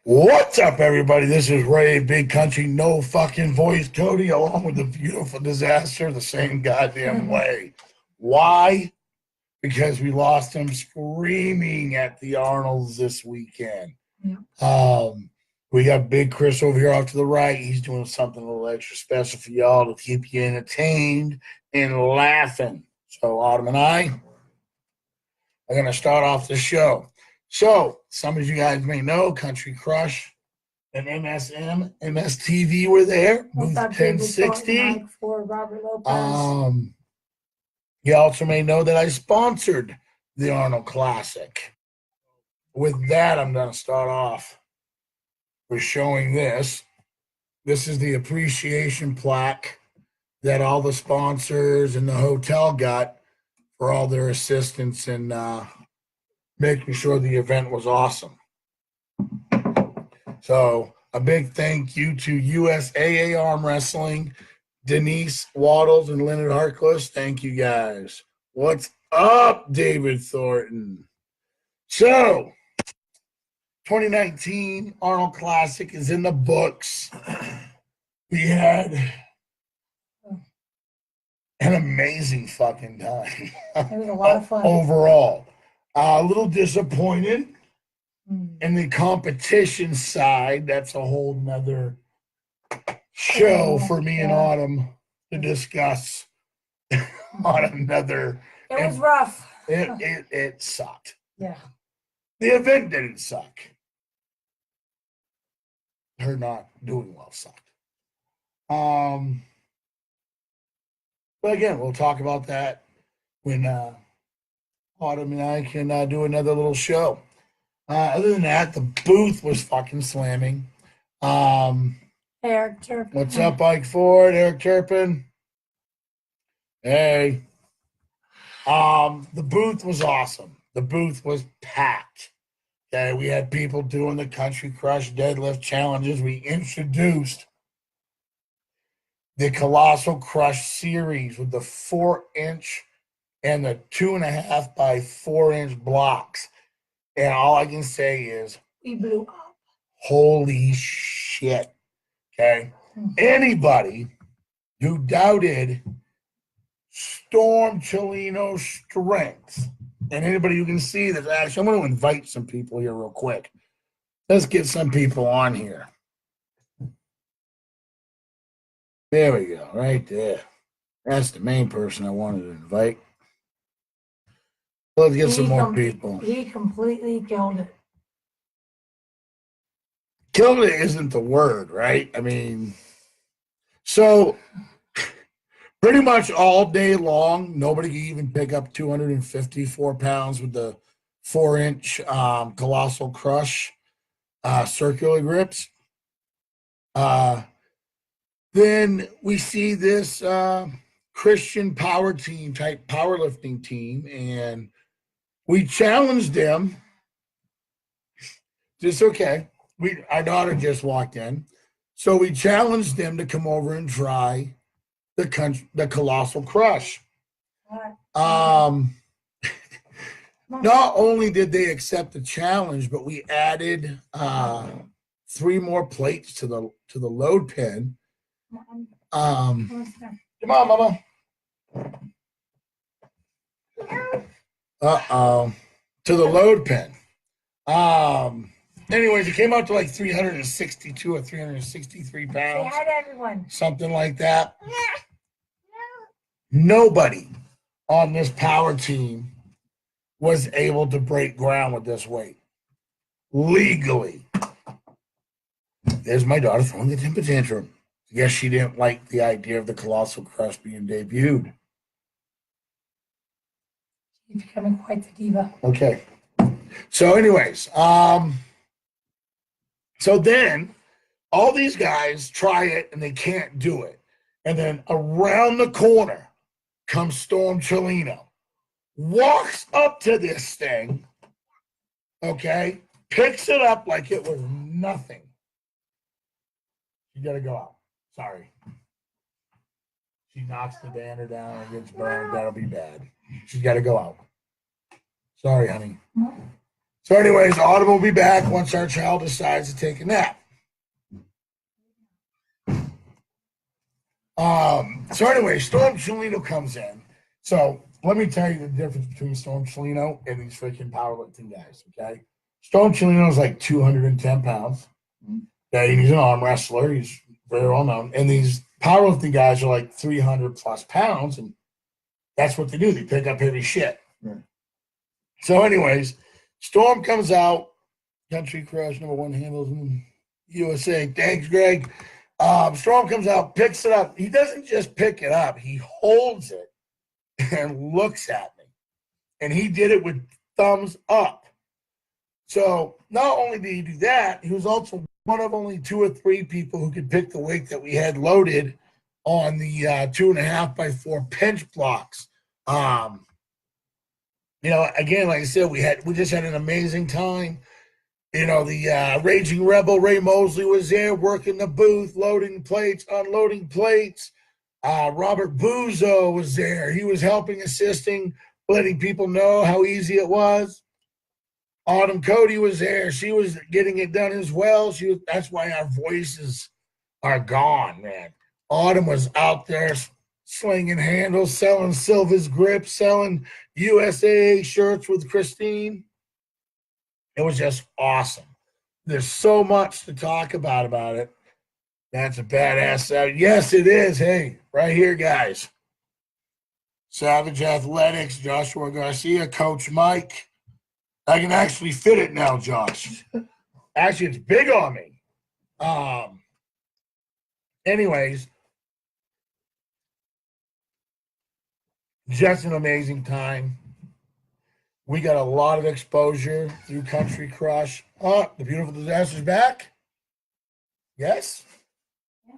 What's up, everybody? This is Ray, Big Country, no fucking voice, Cody, along with the beautiful disaster, the same goddamn way. Why? Because we lost him screaming at the Arnolds this weekend. Yeah. We got Big Chris over here off to the right. He's doing something a little extra special for y'all to keep you entertained and laughing. So Autumn and I are going to start off the show. So, some of you guys may know Country Crush and MSTV were there. Booth 1060. For Robert Lopez. You also may know that I sponsored the Arnold Classic. With that, I'm going to start off with showing this. This is the appreciation plaque that all the sponsors and the hotel got for all their assistance in making sure the event was awesome. So a big thank you to USAA Arm Wrestling, Denise Waddles and Leonard Harkless. Thank you guys. What's up, David Thornton? So 2019 Arnold Classic is in the books. We had an amazing fucking time. It was a lot of fun. Overall. A little disappointed in the competition side. That's a whole nother show for me and Autumn to discuss on another. It was rough. It sucked. Yeah. The event didn't suck. Her not doing well sucked. But again, we'll talk about that when Autumn and I can do another little show. Other than that, the booth was fucking slamming. Eric Turpin. What's up, Ike Ford? Eric Turpin. Hey. The booth was awesome. The booth was packed. Okay, we had people doing the Country Crush deadlift challenges. We introduced the Colossal Crush series with the 4-inch and the 2.5 by 4-inch blocks. And all I can say is, we blew up. Holy shit. Okay. Anybody who doubted Storm Chelino's strength, and anybody who can see that, actually, I'm going to invite some people here real quick. Let's get some people on here. There we go, right there. That's the main person I wanted to invite. Let's get some more people. He completely killed it. Killed it isn't the word, right? I mean, so pretty much all day long, nobody can even pick up 254 pounds with the 4-inch Colossal Crush circular grips. Then we see this Christian power team type powerlifting team, and we challenged them. Just okay. Our daughter just walked in, so we challenged them to come over and try the Colossal Crush. Not only did they accept the challenge, but we added 3 more plates to the load pen. Come on, Mama. To the load pen. Anyways, it came out to like 362 or 363 pounds. Say hi to everyone. Something like that. Nobody on this power team was able to break ground with this weight. Legally. There's my daughter throwing the temper tantrum. I guess she didn't like the idea of the Colossal Crush being debuted. She's becoming quite the diva. Okay. So anyways, so then all these guys try it and they can't do it. And then around the corner comes Storm Chelino. Walks up to this thing, okay, picks it up like it was nothing. You gotta go out. Sorry. She knocks the banner down and gets burned. That'll be bad. She's got to go out. Sorry, honey. So anyways, Autumn will be back once our child decides to take a nap. So anyway, Storm Chelino comes in. So let me tell you the difference between Storm Chelino and these freaking powerlifting guys, okay? Storm Chelino is like 210 pounds. Okay, he's an arm wrestler. He's very well known. And these powerlifting guys are like 300 plus pounds, and that's what they do. They pick up heavy shit. Right. So anyways, Storm comes out. Country Crush, #1 handles in USA. Thanks, Greg. Storm comes out, picks it up. He doesn't just pick it up. He holds it and looks at me. And he did it with thumbs up. So not only did he do that, he was also one of only 2 or 3 people who could pick the weight that we had loaded on the 2.5 by 4 pinch blocks. Again, like I said, we just had an amazing time. The Raging Rebel Ray Mosley was there working the booth, loading plates, unloading plates. Robert Buzo was there. He was helping, assisting, letting people know how easy it was. Autumn Cody was there. She was getting it done as well. That's why our voices are gone, man. Autumn was out there slinging handles, selling Silva's grips, selling USA shirts with Christine. It was just awesome. There's so much to talk about it. That's a badass. Yes, it is. Hey, right here, guys. Savage Athletics, Joshua Garcia, Coach Mike. I can actually fit it now, Josh. Actually, it's big on me. Anyways, just an amazing time. We got a lot of exposure through Country Crush. Oh, the Beautiful Disaster's back? Yes? Yeah.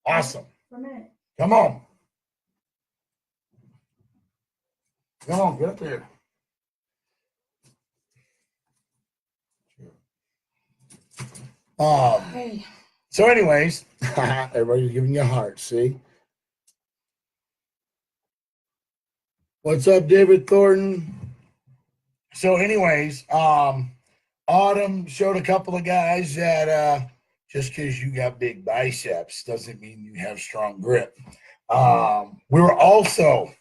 Awesome. For a minute. Come on. Come on, get up there. Hey. So anyways, everybody's giving you a heart, see? What's up, David Thornton? So anyways, Autumn showed a couple of guys that just because you got big biceps doesn't mean you have strong grip. We were also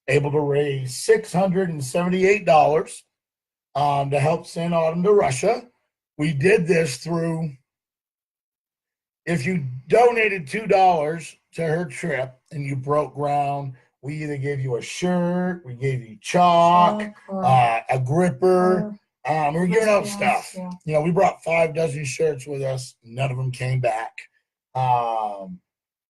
able to raise $678 to help send Autumn to Russia. We did this through, if you donated $2 to her trip and you broke ground, we either gave you a shirt, we gave you chalk, a gripper. We're giving out stuff. Yeah. We brought 5 dozen shirts with us. None of them came back. None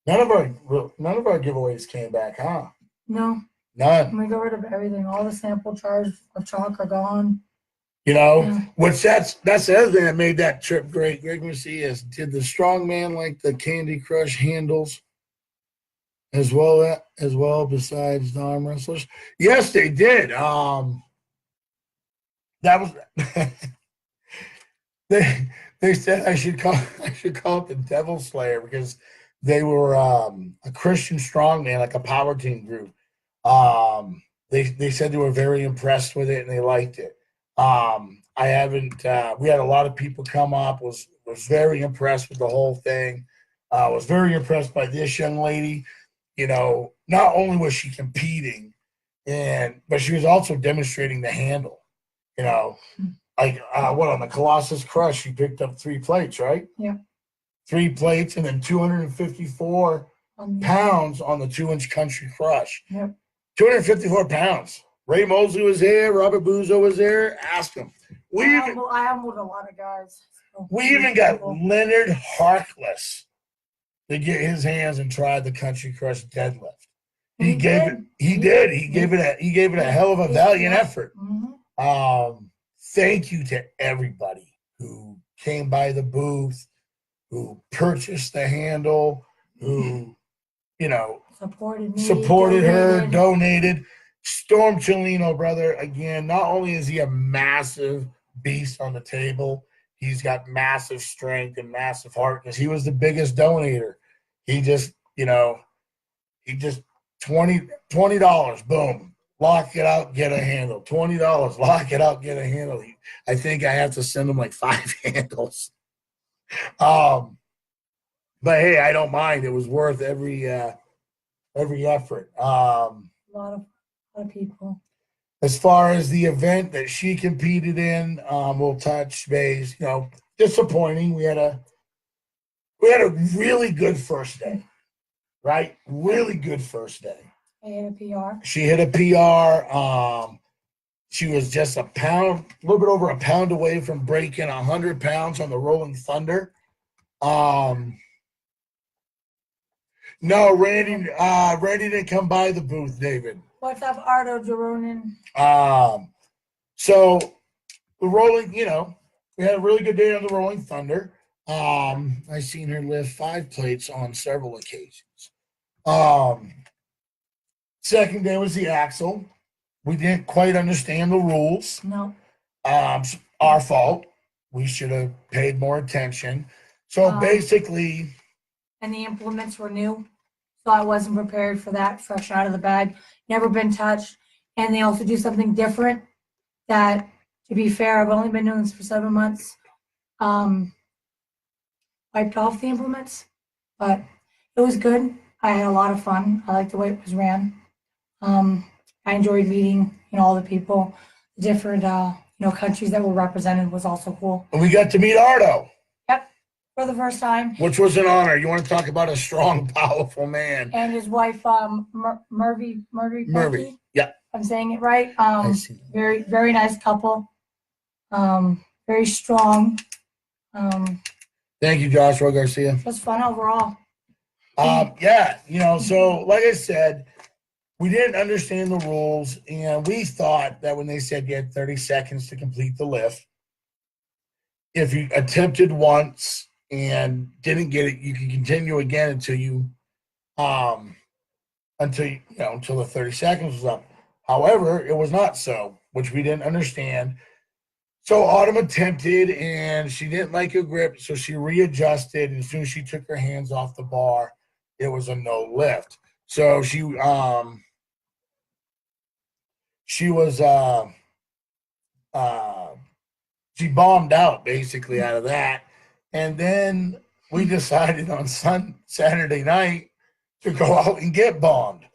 of our giveaways came back, huh? No. None. We got rid of everything. All the sample jars of chalk are gone. Which that's the other thing that made that trip great. Greg Macias did the strongman like the Candy Crush handles as well besides the arm wrestlers. Yes, they did. That was they said I should call it the Devil Slayer because they were a Christian strongman, like a power team group. They said they were very impressed with it and they liked it. We had a lot of people come up, was very impressed with the whole thing. Was very impressed by this young lady. Not only was she competing but she was also demonstrating the handle, like on the Colossus Crush, she picked up 3 plates, right? Yeah. 3 plates and then 254 pounds on the 2-inch Country Crush. Yep. 254 pounds. Ray Mosley was there. Robert Buzo was there. Ask him. I humbled a lot of guys. We even got Leonard Harkless to get his hands and try the Country Crush deadlift. He gave it a hell of a valiant effort. Mm-hmm. Thank you to everybody who came by the booth, who purchased the handle, who supported her, donated. Storm Chelino, brother, again, not only is he a massive beast on the table, he's got massive strength and massive heart because he was the biggest donator. He just $20, boom. lock it out, get a handle. $20, lock it out, get a handle. I think I have to send him like 5 handles. But hey, I don't mind. It was worth every effort. A lot of people. As far as the event that she competed in, we'll touch base. Disappointing. We had a really good first day, right? Really good first day. I hit a PR. She hit a PR. She was just a little bit over a pound away from breaking 100 pounds on the Rolling Thunder. No, Randy didn't come by the booth, David. What's up, Ardo Jeronin? So the Rolling, we had a really good day on the Rolling Thunder. I seen her lift 5 plates on several occasions. Second day was the axle. We didn't quite understand the rules. No. Our fault. We should have paid more attention. So basically. And the implements were new, so I wasn't prepared for that, fresh out of the bag, never been touched. And they also do something different that, to be fair, I've only been doing this for 7 months. Wiped off the implements, but it was good. I had a lot of fun. I liked the way it was ran. I enjoyed meeting, all the people, the different, countries that were represented was also cool. And we got to meet Ardo. Yep, for the first time. Which was an honor. You want to talk about a strong, powerful man. And his wife, Murphy. Yeah. I'm saying it right. Very, very nice couple. Very strong. Thank you, Joshua Garcia. Just fun overall. Yeah, so like I said, we didn't understand the rules, and we thought that when they said you had 30 seconds to complete the lift, if you attempted once and didn't get it, you could continue again until the 30 seconds was up. However, it was not so, which we didn't understand. So Autumn attempted, and she didn't like her grip, so she readjusted. And as soon as she took her hands off the bar, it was a no lift. So she bombed out basically out of that. And then we decided on Saturday night to go out and get bombed.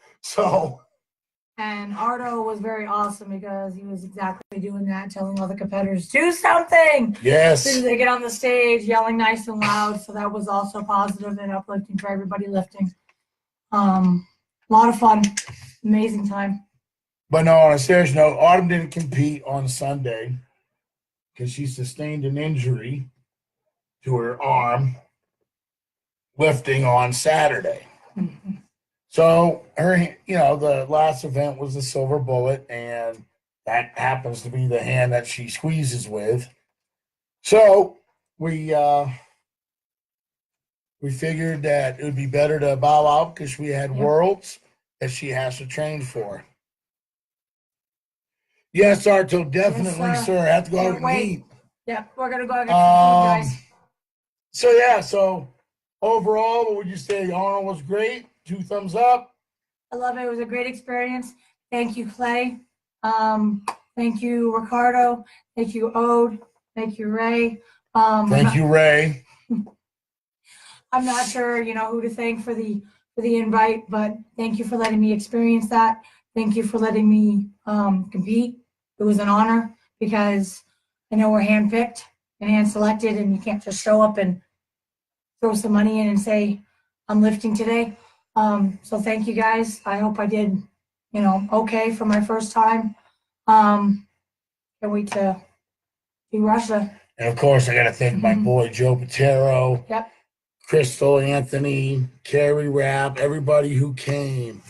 And Ardo was very awesome because he was exactly doing that, telling all the competitors, do something. Yes. As soon as they get on the stage, yelling nice and loud. So that was also positive and uplifting for everybody lifting. A lot of fun. Amazing time. But no, on a serious note, Autumn didn't compete on Sunday because she sustained an injury to her arm lifting on Saturday. Mm-hmm. So the last event was the Silver Bullet, and that happens to be the hand that she squeezes with. So we figured that it would be better to bow out because we had worlds that she has to train for. Yes, Arto, definitely, yes, sir. I have to go out and eat. Yeah, we're gonna go out and get some food, guys. So overall, what would you say? Arnold was great. 2 thumbs up. I love it. It was a great experience. Thank you, Clay. Thank you, Ricardo. Thank you, Ode. Thank you, Ray. Thank you, Ray. I'm not sure, who to thank for the invite, but thank you for letting me experience that. Thank you for letting me compete. It was an honor because I know we're handpicked and hand-selected, and you can't just show up and throw some money in and say, I'm lifting today. So thank you, guys. I hope I did, okay for my first time. Can't wait to do Russia. And of course, I got to thank my boy Joe Patero. Yep. Crystal, Anthony, Carrie Rapp, everybody who came.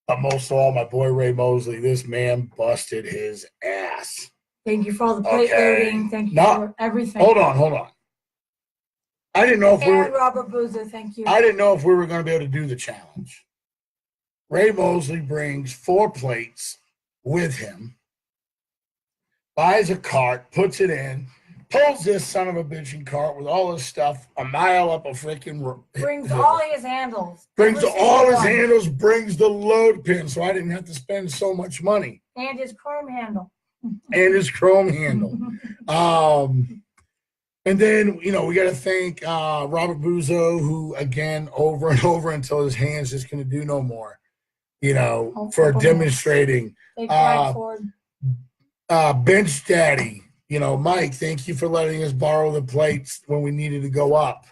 But most of all, my boy Ray Mosley. This man busted his ass. Thank you for all the plate loading. Thank you for everything. Hold on. I didn't know if Robert Boozer, thank you. I didn't know if we were going to be able to do the challenge. Ray Mosley brings 4 plates with him, buys a cart, puts it in, pulls this son of a bitching cart with all his stuff a mile up a freaking Brings hill. all his handles. Brings Every all single his one. handles, brings the load pin, so I didn't have to spend so much money. And his chrome handle. And his chrome handle. And then, we got to thank Robert Buzo, who, again, over and over until his hands just going to do no more, for demonstrating. Thank Mike Ford. Bench Daddy, Mike, thank you for letting us borrow the plates when we needed to go up.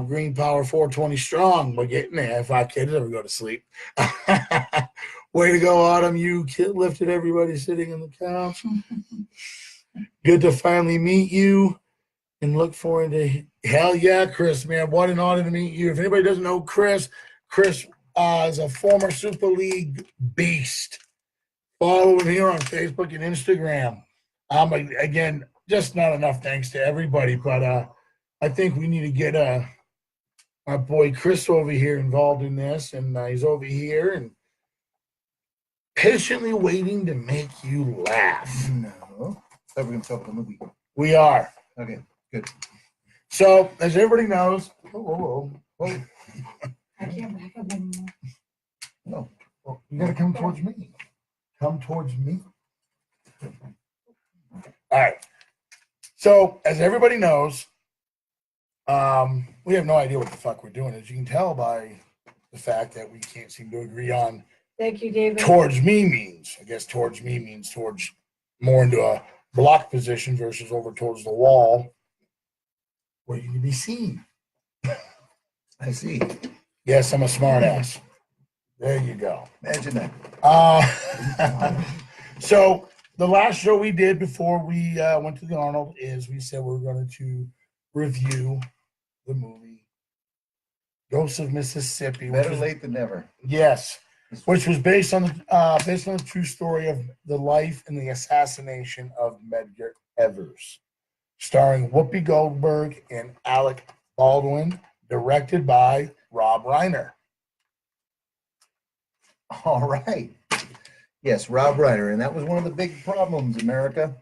Green Power 420 strong. We're getting there. If our kids ever go to sleep. Way to go, Autumn. You lifted everybody sitting on the couch. Good to finally meet you and look forward to hell yeah, Chris, man. What an honor to meet you. If anybody doesn't know Chris is a former Super League beast. Follow him here on Facebook and Instagram. Again, just not enough thanks to everybody, but I think we need to get our boy Chris over here involved in this, and he's over here and patiently waiting to make you laugh. No, thought we were going to talk about the movie. We are. Okay, good. So, as everybody knows, I can't back up anymore. No, well, you got to come towards me. Come towards me. All right. So, as everybody knows, we have no idea what the fuck we're doing. As you can tell by the fact that we can't seem to agree on. Thank you, David. Towards me means, I guess towards me means towards more into a block position versus over towards the wall where you can be seen. I see. Yes, I'm a smart ass. There you go. Imagine that. So the last show we did before we went to the Arnold is we said we were going to review the movie Ghosts of Mississippi. Better late than never. Yes, which was based on the true story of the life and the assassination of Medgar Evers, starring Whoopi Goldberg and Alec Baldwin, directed by Rob Reiner. All right. Yes, Rob Reiner, and that was one of the big problems, America.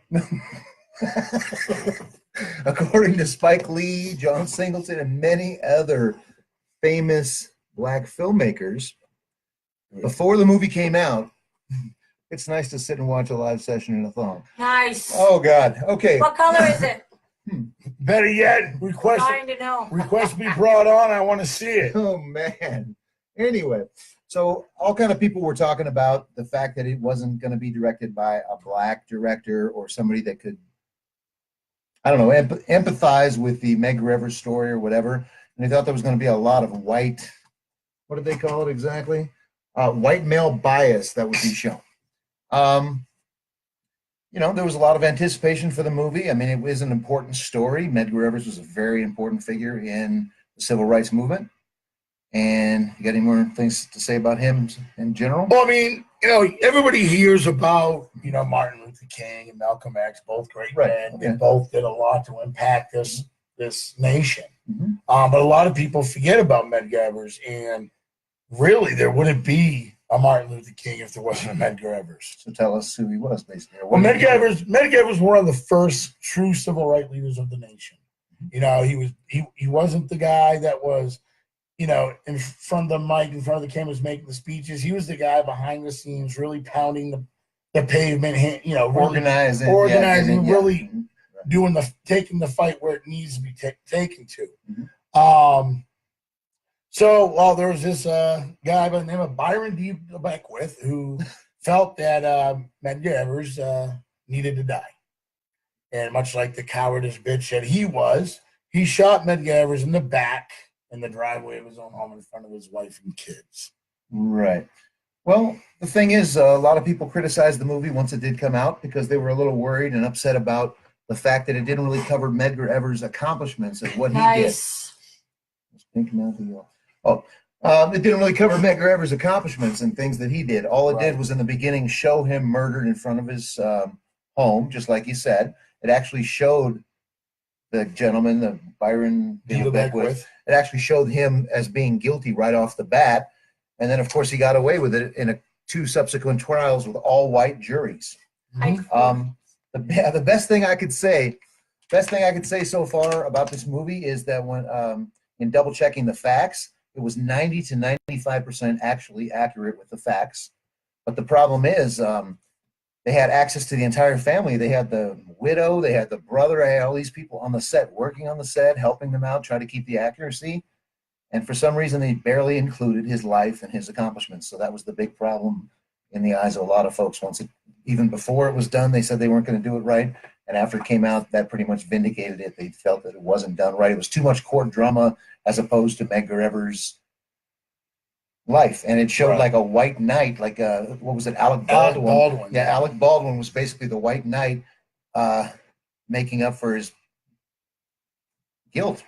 According to Spike Lee, John Singleton, and many other famous black filmmakers, before the movie came out, it's nice to sit and watch a live session in a thong. Nice. Oh, God. Okay. What color is it? Better yet, Trying to know. request be brought on. I want to see it. Oh, man. Anyway, so all kind of people were talking about the fact that it wasn't going to be directed by a black director or somebody that could, I don't know, empathize with the Medgar Evers story or whatever. And they thought there was going to be a lot of white, what did they call it exactly? White male bias that would be shown. There was a lot of anticipation for the movie. I mean, it was an important story. Medgar Evers was a very important figure in the civil rights movement. And you got any more things to say about him in general? Well, I mean, everybody hears about, Martin Luther King and Malcolm X, both great men. Okay. They both did a lot to impact this nation. Mm-hmm. But a lot of people forget about Medgar Evers, and really, there wouldn't be a Martin Luther King if there wasn't a Medgar Evers. So tell us who he was, basically. Well, Medgar Evers was one of the first true civil rights leaders of the nation. He wasn't the guy that was, in front of the mic, in front of the cameras, making the speeches. He was the guy behind the scenes, really pounding the pavement, organizing, really taking the fight where it needs to be taken to. Mm-hmm. So there was this guy by the name of Byron D. Beckwith who felt that Medgar Evers needed to die. And much like the cowardice bitch that he shot Medgar Evers in the back in the driveway of his own home in front of his wife and kids. Right. Well, the thing is, a lot of people criticized the movie once it did come out because they were a little worried and upset about the fact that it didn't really cover Medgar Evers' accomplishments and what he did. It didn't really cover Medgar Evers' accomplishments and things that he did. All it did was in the beginning show him murdered in front of his home, just like you said. It actually showed the gentleman, the Byron D. Beckwith. It actually showed him as being guilty right off the bat. And then, of course, he got away with it in two subsequent trials with all white juries. Mm-hmm. The best thing I could say best thing I could say so far about this movie is that when in double checking the facts, it was 90 to 95% actually accurate with the facts. But the problem is they had access to the entire family. They had the widow, they had the brother, they had all these people on the set, working on the set, helping them out, trying to keep the accuracy. And for some reason, they barely included his life and his accomplishments. So that was the big problem in the eyes of a lot of folks. Even before it was done, they said they weren't going to do it right. And after it came out, that pretty much vindicated it. They felt that it wasn't done right. It was too much court drama as opposed to Medgar Evers' life. And it showed like a white knight, like what was it, Alec Baldwin? Alec Baldwin. Yeah, Alec Baldwin was basically the white knight making up for his guilt,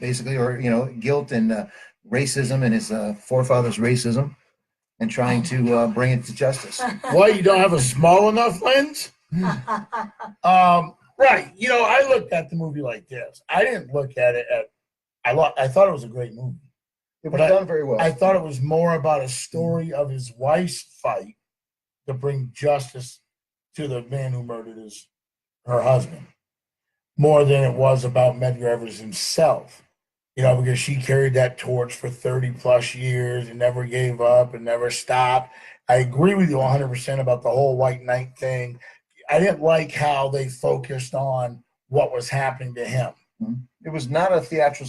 basically, or guilt and racism and his forefathers' racism, and trying to bring it to justice. Why, you don't have a small enough lens? Right. I looked at the movie like this. I didn't look at it I thought it was a great movie. It was done very well. I thought it was more about a story of his wife's fight to bring justice to the man who murdered her husband, more than it was about Medgar Evers himself. Because she carried that torch for 30 plus years and never gave up and never stopped. I agree with you 100% about the whole white knight thing. I didn't like how they focused on what was happening to him. It was not a theatrical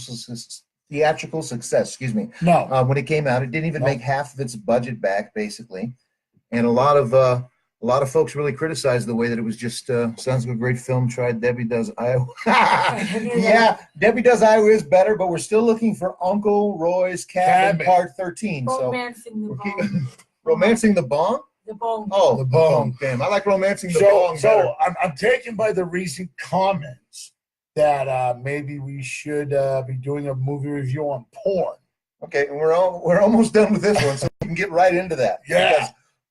success, excuse me. No. When it came out, it didn't even make half of its budget back, basically. And a lot of folks really criticized the way that it was just sounds like a great film. Tried Debbie Does Iowa. Yeah, Debbie Does Iowa is better, but we're still looking for Uncle Roy's Cabin Part 13. Romancing the bong. Romancing the bong? The bong. Oh, The bong. Damn, I like romancing the bong. So I'm taken by the recent comments that maybe we should be doing a movie review on porn. Okay, and we're almost done with this one, so we can get right into that. Yeah.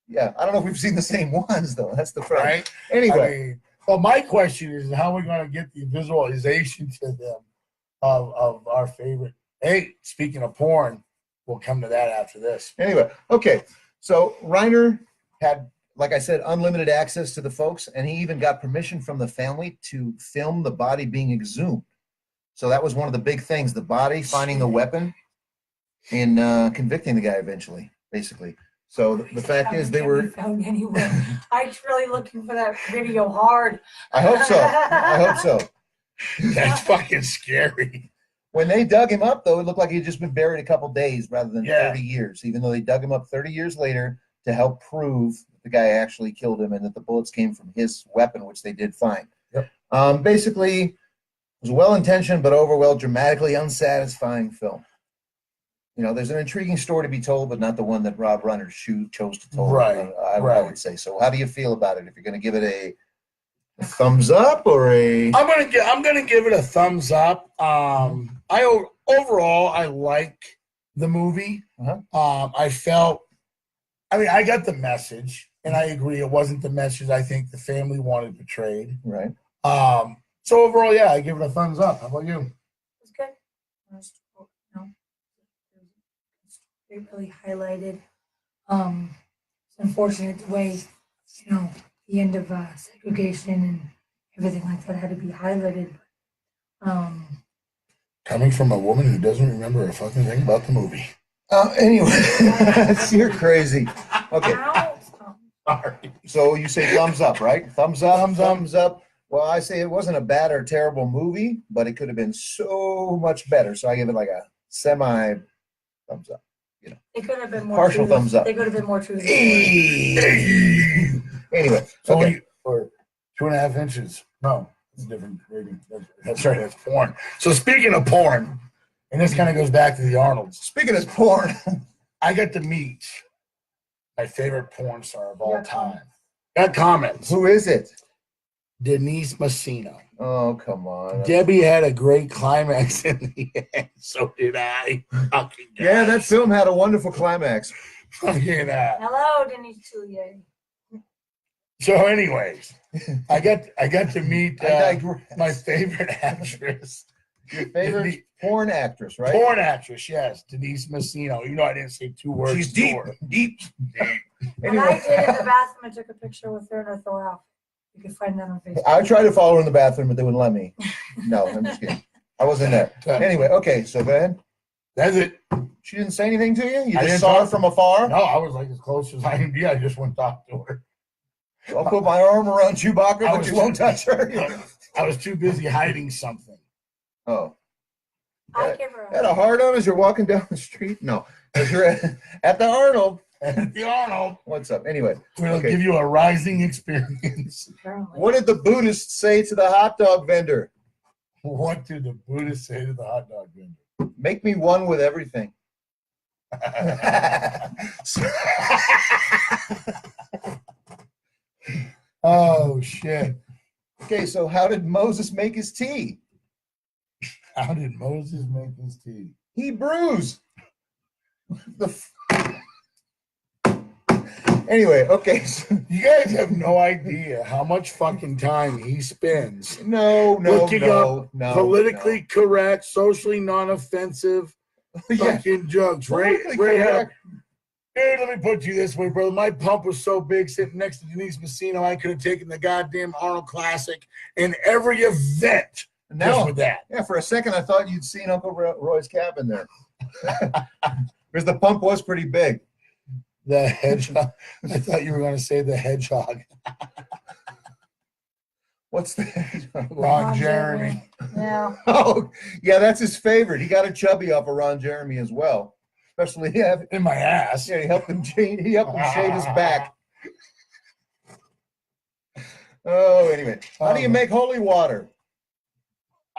Yeah, I don't know if we've seen the same ones, though. That's the problem. Right? Anyway. Well, my question is how are we going to get the visualization to them of our favorite. Hey, speaking of porn, we'll come to that after this. Anyway, okay. So Reiner had, like I said, unlimited access to the folks, and he even got permission from the family to film the body being exhumed. So that was one of the big things, the body, finding the weapon, and convicting the guy eventually, basically. So the fact is they were found anywhere. I'm really looking for that video hard. I hope so. I hope so. That's fucking scary. When they dug him up, though, it looked like he'd just been buried a couple days rather than 30 years, even though they dug him up 30 years later to help prove that the guy actually killed him and that the bullets came from his weapon, which they did find. Yep. Basically, it was a well-intentioned but overall dramatically unsatisfying film. You know, there's an intriguing story to be told, but not the one that Rob Reiner chose to tell. Right. I would say. So how do you feel about it? If you're going to give it a thumbs up or a... I'm gonna give it a thumbs up. Overall I like the movie. I got the message, and I agree it wasn't the message I think the family wanted portrayed. Right. So overall, yeah, I give it a thumbs up. How about you? It's good. It really highlighted. It's unfortunate the way, the end of segregation and everything like that had to be highlighted. Coming from a woman who doesn't remember a fucking thing about the movie. Anyway, you're crazy. Okay. Sorry. So you say thumbs up, right? Thumbs up, thumbs up. Well, I say it wasn't a bad or terrible movie, but it could have been so much better. So I give it like a semi thumbs up. It could have been more partial true. Thumbs up. They could have been more true. Anyway, so okay. For 2.5 inches. No, it's a different rating. That's right. That's porn. So speaking of porn, and this kind of goes back to the Arnolds. Speaking of porn, I got to meet my favorite porn star of all time. Got comments. Who is it? Denise Messina. Oh, come on. Debbie had a great climax in the end. So did I. Yeah, that film had a wonderful climax. Fucking Hello, Denise Tullier. So, anyways, I got to meet my favorite actress. Your favorite porn actress, right? Porn actress, yes, Denise Messina. I didn't say 2 words. She's deep. When I did in the bathroom, I took a picture with her and I threw her off. You can find that on Facebook. I tried to follow her in the bathroom, but they wouldn't let me. No, I'm just kidding. I wasn't there. Anyway, okay, so go ahead. That's it. She didn't say anything to you? You I just didn't saw her talk- from afar? No, I was like as close as I can be. I just went to talk to her. I'll put my arm around Chewbacca, I but was you won't too- touch her. I was too busy hiding something. Oh. I give her Had a hard on as you're walking down the street? No. As you're at the Arnold. At the Arnold, What's up? Anyway. we'll Okay. give you a rising experience. apparently. What did the Buddhists say to the hot dog vendor? What did the Buddhist say to the hot dog vendor? Make me one with everything. Oh shit! Okay, so how did Moses make his tea? How did Moses make his tea? He brews. Anyway, okay. So, You guys have no idea how much fucking time he spends no, looking up no. politically correct, socially non-offensive Yeah, fucking jokes. politically Ray, correct. dude, let me put you this way, brother. My pump was so big sitting next to Denise Messino, I could have taken the goddamn Arnold Classic in every event just Now, with that. yeah, for a second I thought you'd seen Uncle Roy's cabin there. Because the pump was pretty big. The hedgehog. I thought you were going to say the hedgehog. What's that? Ron Jeremy. Yeah. Oh, yeah, that's his favorite. He got a chubby off of Ron Jeremy as well. Especially, yeah, In my ass. he helped him shave his back. Oh, anyway. How do you make holy water?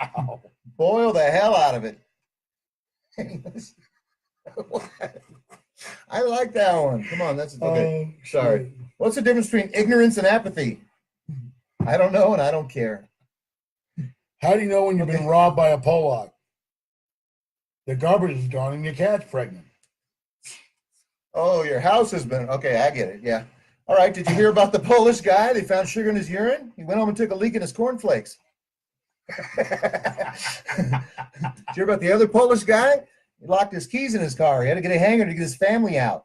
Ow. Boil the hell out of it. I like that one. Come on, that's okay. Oh, Sorry. shit. What's the difference between ignorance and apathy? I don't know, and I don't care. How do you know when you've been robbed by a Pollock? The garbage is gone and your cat's pregnant. Oh, your house has been okay. I get it. Yeah. All right. Did you hear about the Polish guy? They found sugar in his urine. He went home and took a leak in his cornflakes. Did you hear about the other Polish guy? He locked his keys in his car. He had to get a hanger to get his family out.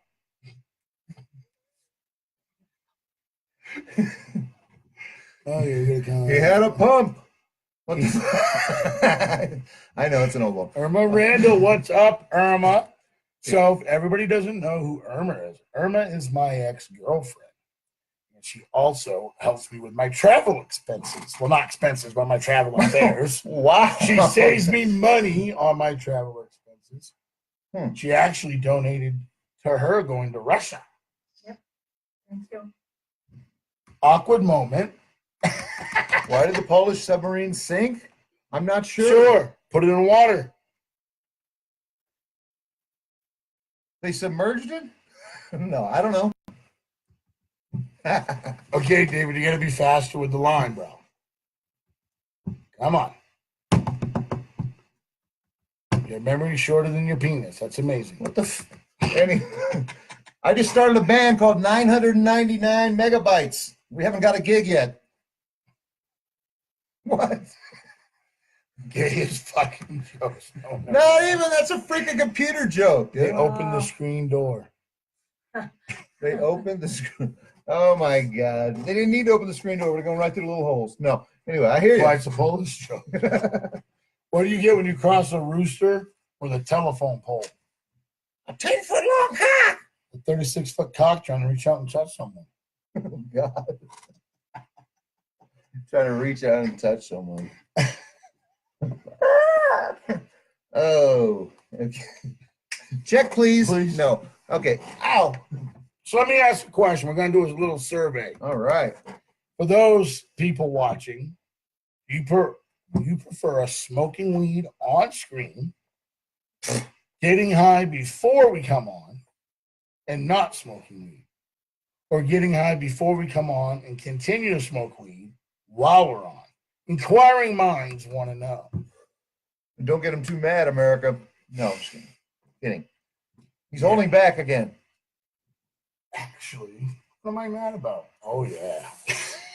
Oh, yeah, you're gonna He had a pump. What the- I know it's an old one. Irma Randall, what's up, Irma? So, if everybody doesn't know who Irma is my ex-girlfriend. And she also helps me with my travel expenses. Well, not expenses, but my travel affairs. Wow. She saves me money on my travel expenses. Hmm. She actually donated to her going to Russia. Thank you. Awkward moment. Why did the Polish submarine sink? I'm not sure. Sure. Put it in water. They submerged it? No, I don't know. Okay, David, you got to be faster with the line, bro. Come on. Your memory's shorter than your penis. That's amazing. What the I just started a band called 999 Megabytes. We haven't got a gig yet. What? Gayest fucking jokes. No, no. Not even. That's a freaking computer joke. They Dude. opened the screen door. They opened the screen. Oh my God. They didn't need to open the screen door. We're going right through the little holes. No. Anyway, I hear you. Why it's a Polish joke. What do you get when you cross a rooster with a telephone pole? A 10-foot long cock. A 36-foot cock trying to reach out and touch someone. Oh God. Trying to reach out and touch someone. Oh. Okay. Check, please. Please. No. Okay. Ow. So let me ask a question. We're going to do a little survey. All right. For those people watching, you prefer us smoking weed on screen, getting high before we come on, and not smoking weed, or getting high before we come on and continue to smoke weed while we're on? Inquiring minds want to know. And don't get him too mad, America. No, I'm just kidding. Kidding. He's holding back again. Actually, what am I mad about? Oh, yeah.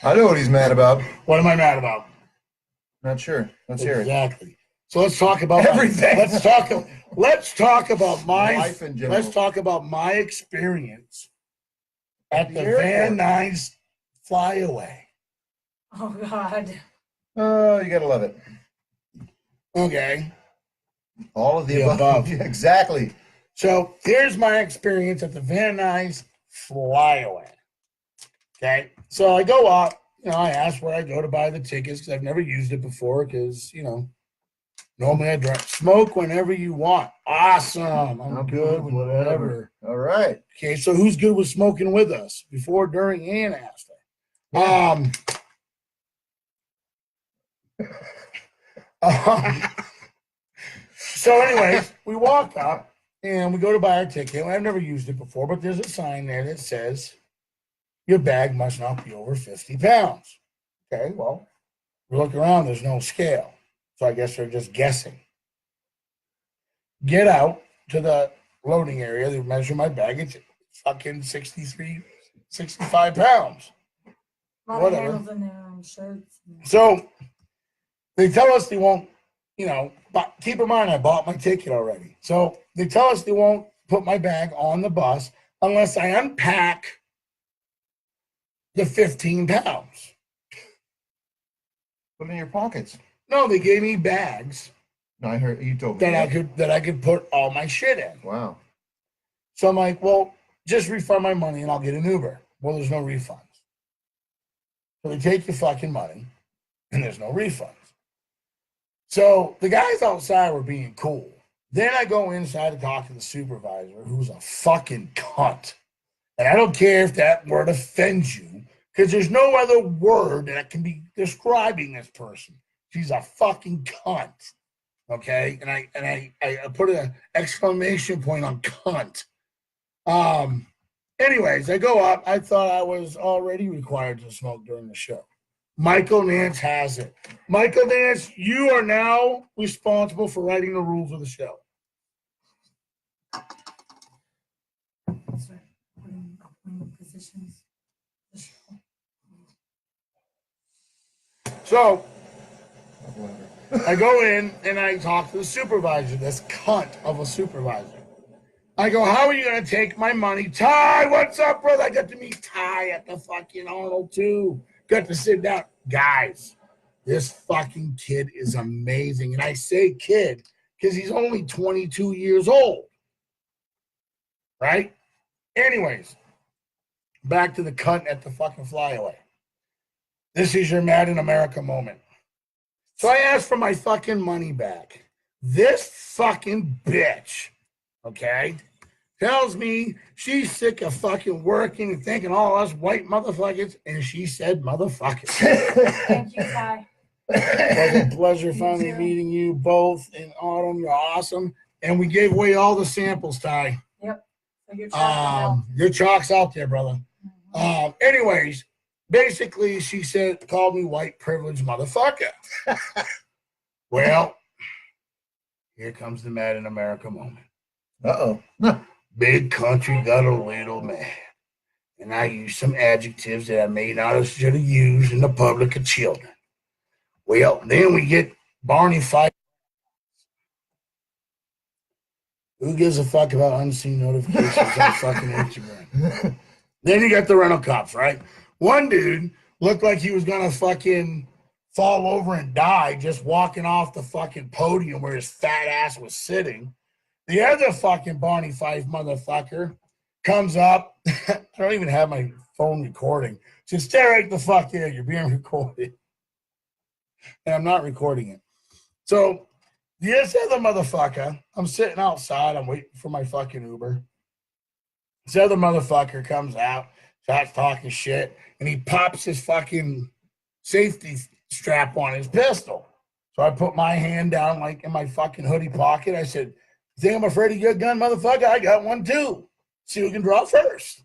I know what he's mad about. What am I mad about? Not sure. Let's hear it. Exactly. So let's talk about Everything. Let's talk about my Life in general. let's talk about my experience at the airport. Van Nuys flyaway. Oh God. Oh, you gotta love it. Okay. All of the The above. above. Exactly. So here's my experience at the Van Nuys Flyaway. Okay. So I go up, I ask where I go to buy the tickets because I've never used it before because, normally I drink. Smoke whenever you want. Awesome. I'm good with whatever. All right. Okay. So who's good with smoking with us before, during, and after? Yeah. So anyways, we walk up and we go to buy our ticket. I've never used it before, but there's a sign there that says your bag must not be over 50 pounds. Okay, well, we look around, there's no scale. So I guess they're just guessing. Get out to the loading area, they measure my bag. It's fucking 63, 65 pounds. A lot Whatever. of handles in there and shirts. So they tell us they won't, but keep in mind, I bought my ticket already. So they tell us they won't put my bag on the bus unless I unpack the 15 pounds. Put it in your pockets. No, they gave me bags No, I heard you told me that I could put all my shit in. Wow. So I'm like, well, just refund my money and I'll get an Uber. Well, there's no refunds. So they take your fucking money and there's no refunds. So the guys outside were being cool. Then I go inside to talk to the supervisor, who's a fucking cunt. And I don't care if that word offends you, because there's no other word that can be describing this person. She's a fucking cunt. Okay? And I put an exclamation point on cunt. Anyways, I go up. I thought I was already required to smoke during the show. Michael Nance has it. Michael Nance, you are now responsible for writing the rules of the show. So I go in and I talk to the supervisor, this cunt of a supervisor. I go, how are you going to take my money? Ty, what's up, brother? I got to meet Ty at the fucking Arnold, too. Got to sit down. Guys, this fucking kid is amazing. And I say kid because he's only 22 years old. Right? Anyways, back to the cunt at the fucking flyaway. This is your Mad in America moment. So I asked for my fucking money back. This fucking bitch, okay, tells me she's sick of fucking working and thinking all us white motherfuckers, and she said motherfuckers. Thank you, Ty. It was a pleasure finally meeting you both in Autumn. You're awesome. And we gave away all the samples, Ty. Yep. So your chalk's out there, brother. Anyways, basically, she called me white privileged motherfucker. Well, here comes the Mad in America moment. Uh-oh. Big country got a little mad. And I used some adjectives that I may not have should have used in the public of children. Well, then we get Barney fight. Who gives a fuck about unseen notifications on fucking Instagram? Then you got the rental cops, right? One dude looked like he was gonna fucking fall over and die just walking off the fucking podium where his fat ass was sitting. The other fucking Barney Fife motherfucker comes up. I don't even have my phone recording. Says, stay right the fuck there. You're being recorded. And I'm not recording it. So this other motherfucker, I'm sitting outside. I'm waiting for my fucking Uber. This other motherfucker comes out, starts talking shit, and he pops his fucking safety strap on his pistol. So I put my hand down like in my fucking hoodie pocket. I said, you think I'm afraid of your gun, motherfucker? I got one too. See who can draw first.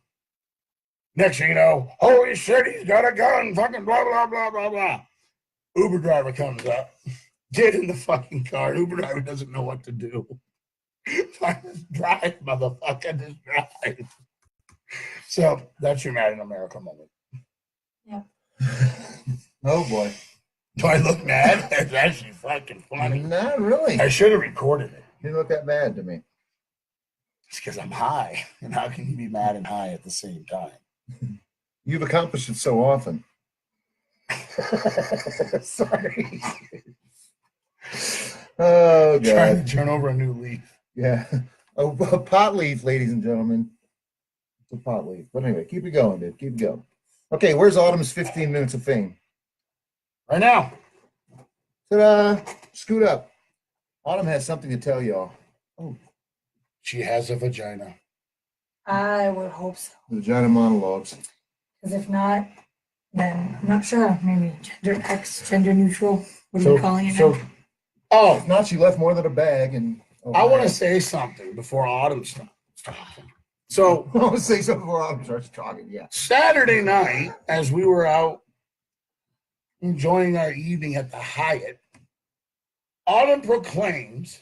Next thing you know, holy shit, he's got a gun, fucking blah, blah, blah, blah, blah. Uber driver comes up. Get in the fucking car. Uber driver doesn't know what to do. I just drive, motherfucker, just drive. So that's your Mad in America moment. Yeah. Oh, boy. Do I look mad? It's actually fucking funny. Not really. I should have recorded it. You look that bad to me. It's because I'm high. And how can you be mad and high at the same time? You've accomplished it so often. Sorry. Oh, Trying God. to turn over a new leaf. Yeah. A pot leaf, ladies and gentlemen. It's a pot leaf. But anyway, keep it going, dude. Keep it going. Okay, where's Autumn's 15 minutes of fame? Right now. Ta-da! Scoot up. Autumn has something to tell y'all. Oh, She has a vagina. I would hope so. vagina monologues. Because if not, then I'm not sure. Maybe gender X, gender neutral. What are So, we calling it so, now? oh, If not, she left more than a bag. And I want to say something before Autumn starts talking. So, I want to say something before Autumn starts talking. Yeah. Saturday night, as we were out enjoying our evening at the Hyatt, Autumn proclaims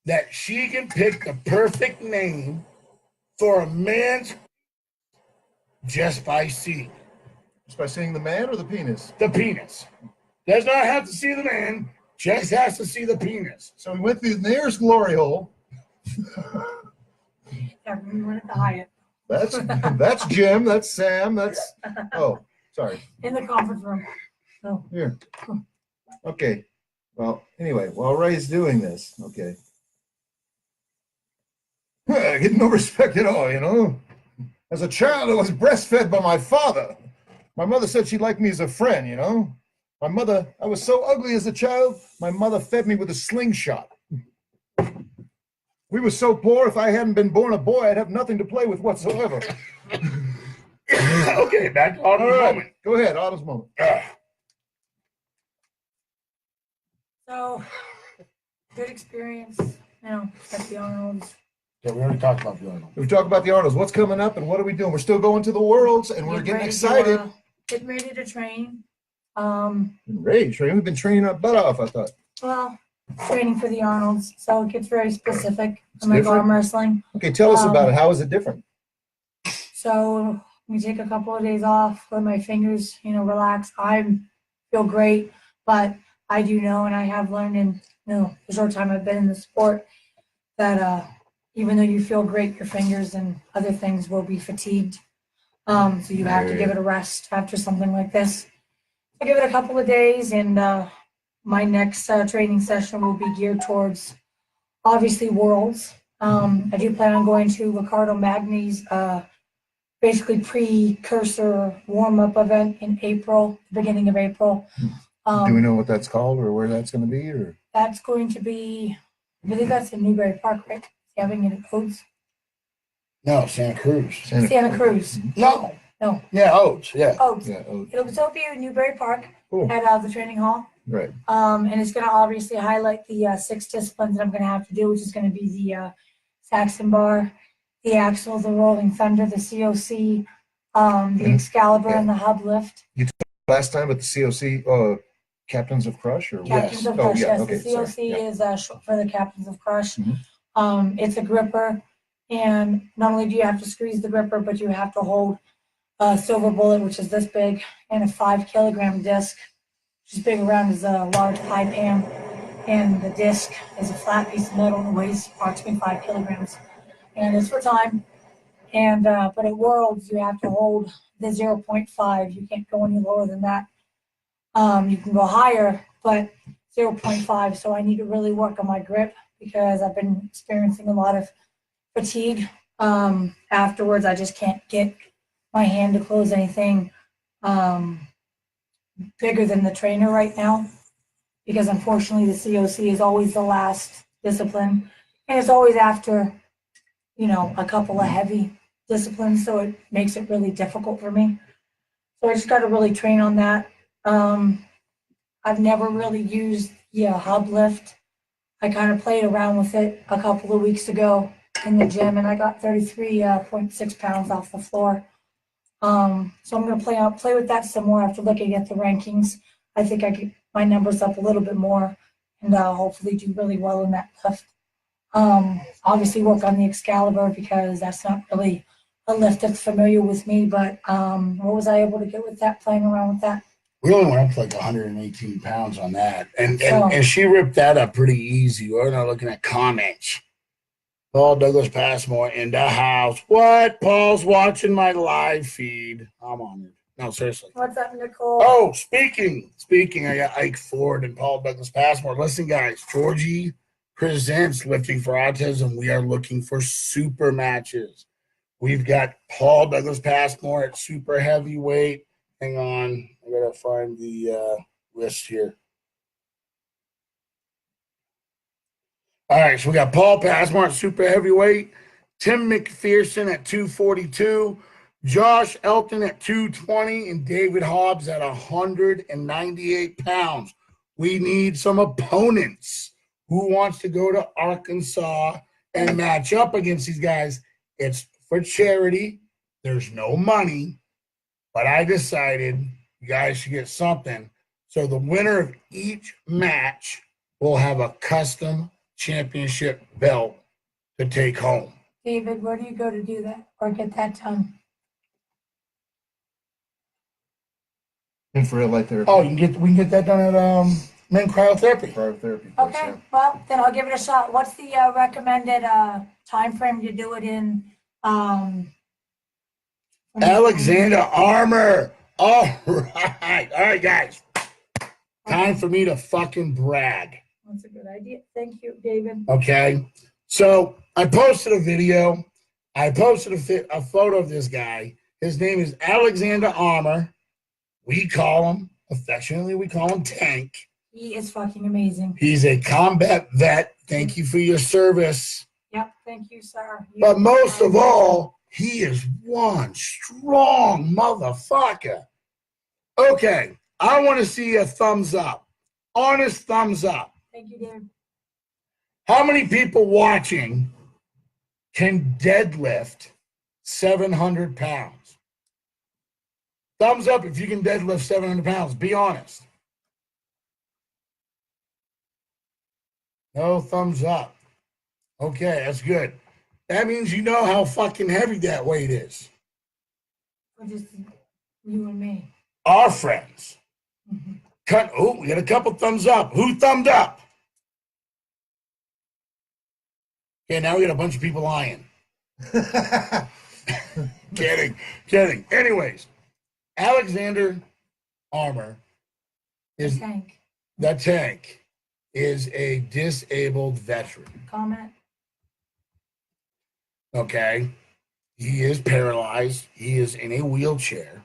that she can pick the perfect name for a man's just by seeing Just by seeing the man or the penis? the penis. Does not have to see the man, just has to see the penis. So we went through the nearest glory hole. Yeah, we were at the Hyatt That's Jim. That's Sam. That's sorry. in the conference room. So Here. Okay. Well, anyway, while Ray's doing this, okay. I get no respect at all, you know. As a child, I was breastfed by my father. My mother said she liked me as a friend, you know. I was so ugly as a child, my mother fed me with a slingshot. We were so poor, if I hadn't been born a boy, I'd have nothing to play with whatsoever. Okay, back to Autumn's moment. Go ahead, Autumn's moment. So, good experience, at the Arnold's. Yeah, we already talked about the Arnold. We talk about the Arnolds. What's coming up and what are we doing? We're still going to the Worlds and we're getting excited. Getting ready to train. Ready to train. We've been training our butt off, I thought. Well, training for the Arnold's, so it gets very specific. It's I'm like different? arm wrestling. Okay, tell us about it. How is it different? So we take a couple of days off, let my fingers, relax. I feel great, but I do know, and I have learned in the short time I've been in the sport, that even though you feel great, your fingers and other things will be fatigued. So you have to give it a rest after something like this. I give it a couple of days, and my next training session will be geared towards obviously Worlds. I do plan on going to Ricardo Magni's basically precursor warm-up event in April, beginning of April. Do we know what that's called or where that's going to be? Or That's going to be, I believe that's in Newberry Park, right? Having it at Oats. No, Santa Cruz. Santa Cruz. No. No. Yeah, Oats. Yeah. Oats. Yeah, Oats. It'll be in Newberry Park Cool. at the training hall. Right. And it's going to obviously highlight the 6 disciplines that I'm going to have to do, which is going to be the Saxon bar, the axle, the rolling thunder, the COC, the Excalibur, and the hub lift. Last time at the COC, Captains of Crush? Or Captains of Oh, Crush, yeah, yes. okay, The COC sorry, yeah. is short for the Captains of Crush. Mhm. It's a gripper, and not only do you have to squeeze the gripper, but you have to hold a silver bullet, which is this big, and a 5-kilogram disc, which is big around as a large pie pan, and the disc is a flat piece of metal and weighs approximately 5 kilograms. And it's for time. And but at Worlds, you have to hold the 0.5. You can't go any lower than that. You can go higher, but 0.5. So I need to really work on my grip because I've been experiencing a lot of fatigue. Afterwards, I just can't get my hand to close anything bigger than the trainer right now, because unfortunately the COC is always the last discipline, and it's always after, a couple of heavy disciplines, so it makes it really difficult for me. So I just got to really train on that. I've never really used hub lift. I kind of played around with it a couple of weeks ago in the gym, and I got 33.6 pounds off the floor. So I'm going to play with that some more after looking at the rankings. I think I get my numbers up a little bit more, and hopefully do really well in that lift. Obviously work on the Excalibur because that's not really a lift that's familiar with me, but what was I able to get with that, playing around with that? We only went up to like 118 pounds on that. And she ripped that up pretty easy. We're not looking at comments. Paul Douglas Passmore in the house. What? Paul's watching my live feed. I'm honored. No, seriously. What's up, Nicole? Oh, speaking, I got Ike Ford and Paul Douglas Passmore. Listen, guys, Georgie presents Lifting for Autism. We are looking for super matches. We've got Paul Douglas Passmore at super heavyweight. Hang on, I gotta find the list here. All right, so we got Paul Passmore at super heavyweight, Tim McPherson at 242, Josh Elton at 220, and David Hobbs at 198 pounds. We need some opponents. Who wants to go to Arkansas and match up against these guys? It's for charity. There's no money, but I decided you guys should get something. So the winner of each match will have a custom championship belt to take home. David, where do you go to do that or get that done? Infrared light therapy. Oh, we can get that done at Men Cryotherapy. Cryotherapy. Okay, well, then I'll give it a shot. What's the recommended time frame to do it in? Alexander Armour. All right, guys. Time for me to fucking brag. That's a good idea. Thank you, David. Okay, so I posted a video. I posted a photo of this guy. His name is Alexander Armour. We call him, affectionately, we call him Tank. He is fucking amazing. He's a combat vet. Thank you for your service. Yep, thank you, sir. But most of all, he is one strong motherfucker. Okay, I want to see a thumbs up. Honest thumbs up. Thank you, David. How many people watching can deadlift 700 pounds? Thumbs up if you can deadlift 700 pounds. Be honest. No thumbs up. Okay, that's good. That means you know how fucking heavy that weight is. Or just you and me. Our friends. Oh, we got a couple thumbs up. Who thumbed up? Okay, now we got a bunch of people lying. Kidding. Anyways, Alexander Armour is Tank. the Tank is a disabled veteran. Comment. Okay, he is paralyzed. He is in a wheelchair.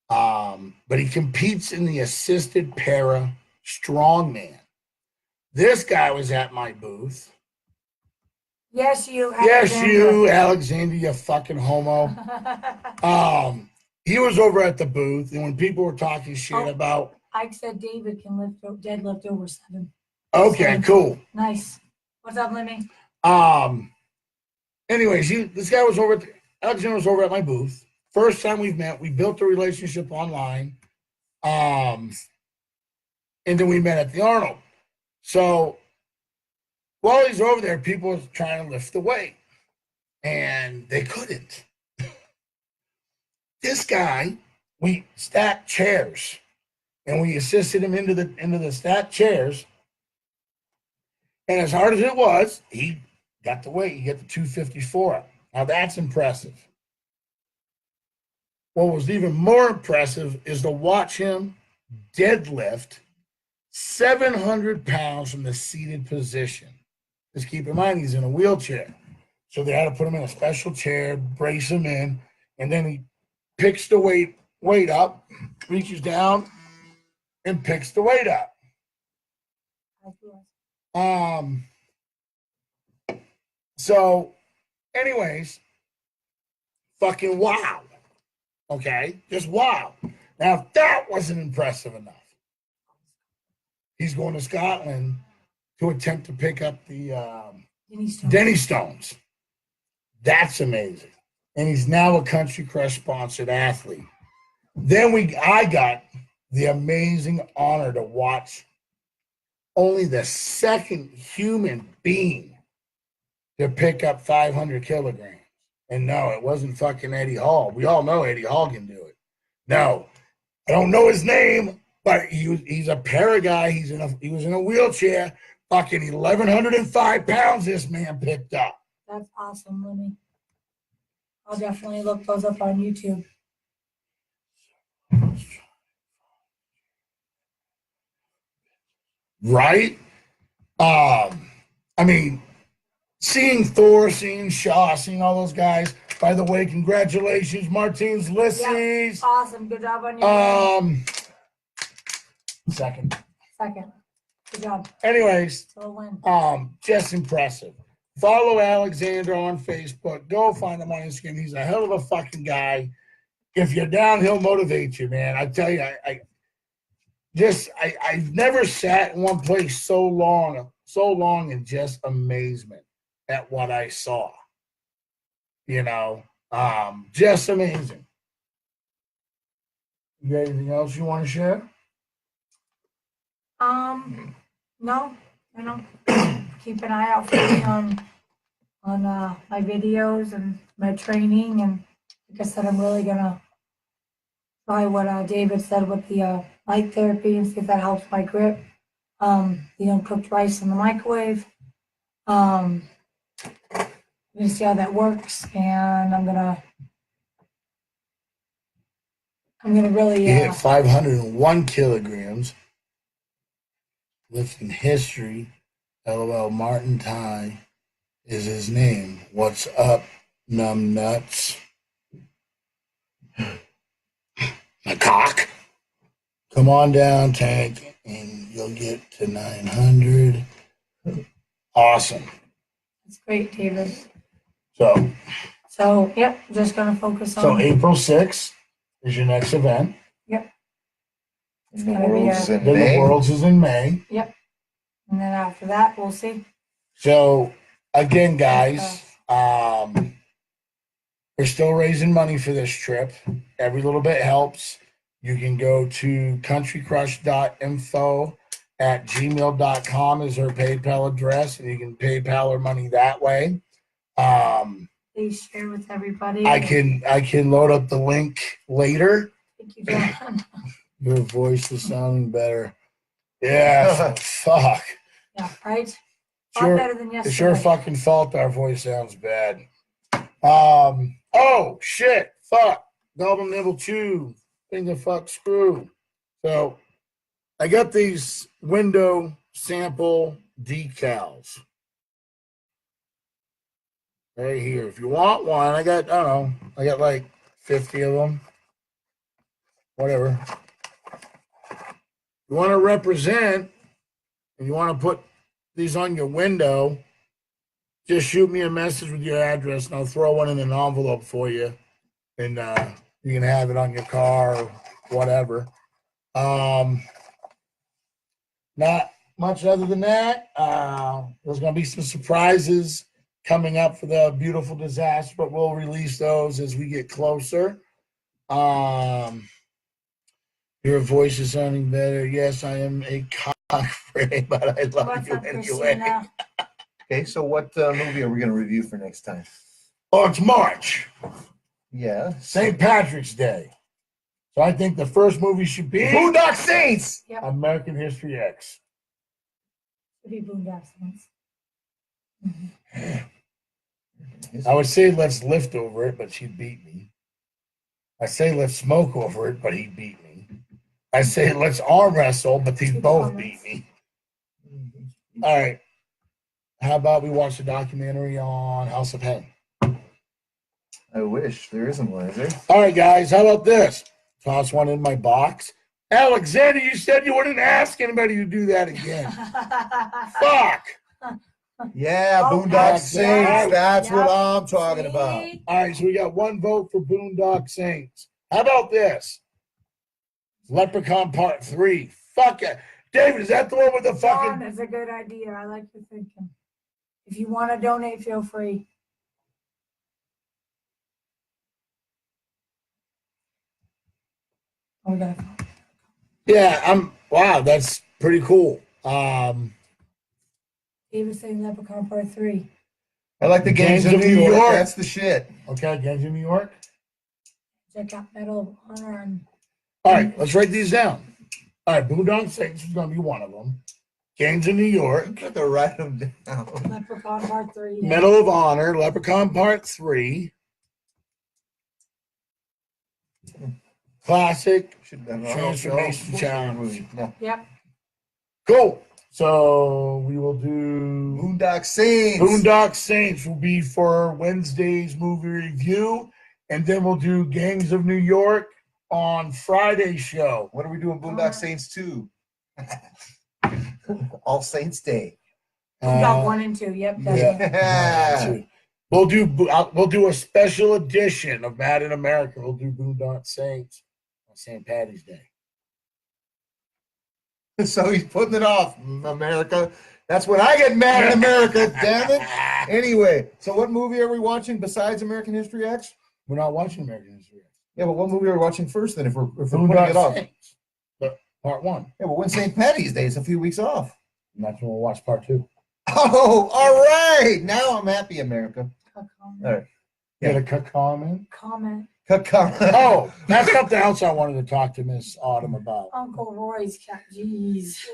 But he competes in the assisted para strongman. This guy was at my booth. Yes, you. Yes, you, Alexander, you fucking homo. He was over at the booth, and when people were talking shit about, Ike said David can deadlift over 7. Okay, cool. Nice. What's up, Lemmy? Anyways, Alexander was over at my booth. First time we've met, we built a relationship online. And then we met at the Arnold. So while he's over there, people were trying to lift the weight. And they couldn't. This guy, we stacked chairs. And we assisted him into the stacked chairs. And as hard as it was, he got the weight. He got the 254 up. Now that's impressive. What was even more impressive is to watch him deadlift 700 pounds from the seated position. Just keep in mind, he's in a wheelchair. So they had to put him in a special chair, brace him in, and then he picks the weight up, reaches down, and picks the weight up. So, anyways, fucking wow. Okay, just wow. Now, if that wasn't impressive enough, he's going to Scotland to attempt to pick up the Denny Stones. That's amazing. And he's now a Country Crush sponsored athlete. Then I got the amazing honor to watch only the second human being to pick up 500 kilograms. And no, it wasn't fucking Eddie Hall. We all know Eddie Hall can do it. No, I don't know his name, but he's a para guy. He was in a wheelchair. Fucking 1,105 pounds this man picked up. That's awesome, Lemmy. I'll definitely look those up on YouTube. right? I mean, seeing Thor, seeing Shaw, seeing all those guys. By the way, congratulations, Martins Lissies. Awesome. Good job on your win. Second. Good job. Anyways, So win. just impressive. Follow Alexander on Facebook. Go find him on Instagram. He's a hell of a fucking guy. If you're down, he'll motivate you, man. I tell you, I've never sat in one place so long in just amazement at what I saw. You know, just amazing. You got anything else you want to share? No, keep an eye out for me on my videos and my training, and like I said, I'm really gonna try what David said with the light therapy and see if that helps my grip. The uncooked rice in the microwave. I'm gonna see how that works, and I'm gonna really He hit 501 kilograms. Lifting history. LOL. Martin Ty is his name. What's up, numb nuts? My cock. Come on down, Tank, and you'll get to 900. Awesome. That's great, David. So yep, just gonna focus on. So April 6th is your next event. Yep. And the gonna be World's in Then May. the World's is in May. Yep. And then after that, we'll see. So again, guys, we're still raising money for this trip. Every little bit helps. You can go to countrycrush.info@gmail.com is her PayPal address, and you can PayPal her money that way. Please share with everybody. I can load up the link later. Thank you, John. Your voice is sounding better. Yeah, fuck. Yeah, right? Sure, better than yesterday. it's your fucking fault our voice sounds bad. Oh, shit. Fuck. Gobble, nibble, chew. Finger, fuck, screw. So, I got these window sample decals. Right here. If you want one, I got like 50 of them. Whatever. You want to represent, and you want to put these on your window, just shoot me a message with your address, and I'll throw one in an envelope for you, and you can have it on your car or whatever. Not much other than that. There's going to be some surprises coming up for the beautiful disaster, but we'll release those as we get closer. Your voice is sounding better. Yes, I am a cock frame, but I love What's you up, anyway. Christina? Okay, so what movie are we going to review for next time? Oh, it's March, Yeah. St. Patrick's Day. So I think the first movie should be Boondock Saints. Yep. American History X. Should be Boondock Saints. I would say let's lift over it, but she beat me. I say let's smoke over it, but he beat me. I say let's arm wrestle, but these both beat me. All right. How about we watch the documentary on House of Pain? I wish there isn't one, is there? All right, guys. How about this? Toss one in my box. Alexander, you said you wouldn't ask anybody to do that again. Fuck. Yeah, Oh, Boondock Saints. Saints. That's Yep. what I'm talking See? about. All right, so we got one vote for Boondock Saints. How about this? Leprechaun Part 3. Fuck it. David, is that the one with the John, fucking... is a good idea. I like your thinking. If you want to donate, feel free. Oh, we got a Yeah, wow, that's pretty cool. David saying Leprechaun Part 3. I like the Gangs of New York. That's the shit. Okay, Gangs of New York. Check out Medal of Honor and All right, let's write these down. All right, Boondock Saints is going to be one of them. Gangs of New York. You got to write them down. Leprechaun Part 3. Yeah. Medal of Honor, Leprechaun Part 3. Classic Should have Transformation Challenge. movie. No. Yep. Cool. So we will do Boondock Saints. Boondock Saints will be for Wednesday's movie review, and then we'll do Gangs of New York on Friday's show. What are we doing? Boondock Saints 2. All Saints Day. We got 1 and 2. Yep. That's Yeah. Yeah. We'll do a special edition of Mad in America. We'll do Boondock Saints on St. Patty's Day. So he's putting it off, America. That's when I get mad at America, damn it. Anyway, so what movie are we watching besides American History X? We're not watching American History X. Yeah, but what movie are we watching first then if we're putting Boondock it off? Saints, part 1. Yeah, but when St. Patty's Day is a few weeks off. And that's when we'll watch part 2. Oh, all right. Now I'm happy, America. All right. You got a comment? Comment. Oh, that's something else I wanted to talk to Miss Autumn about. Uncle Roy's cat. Jeez.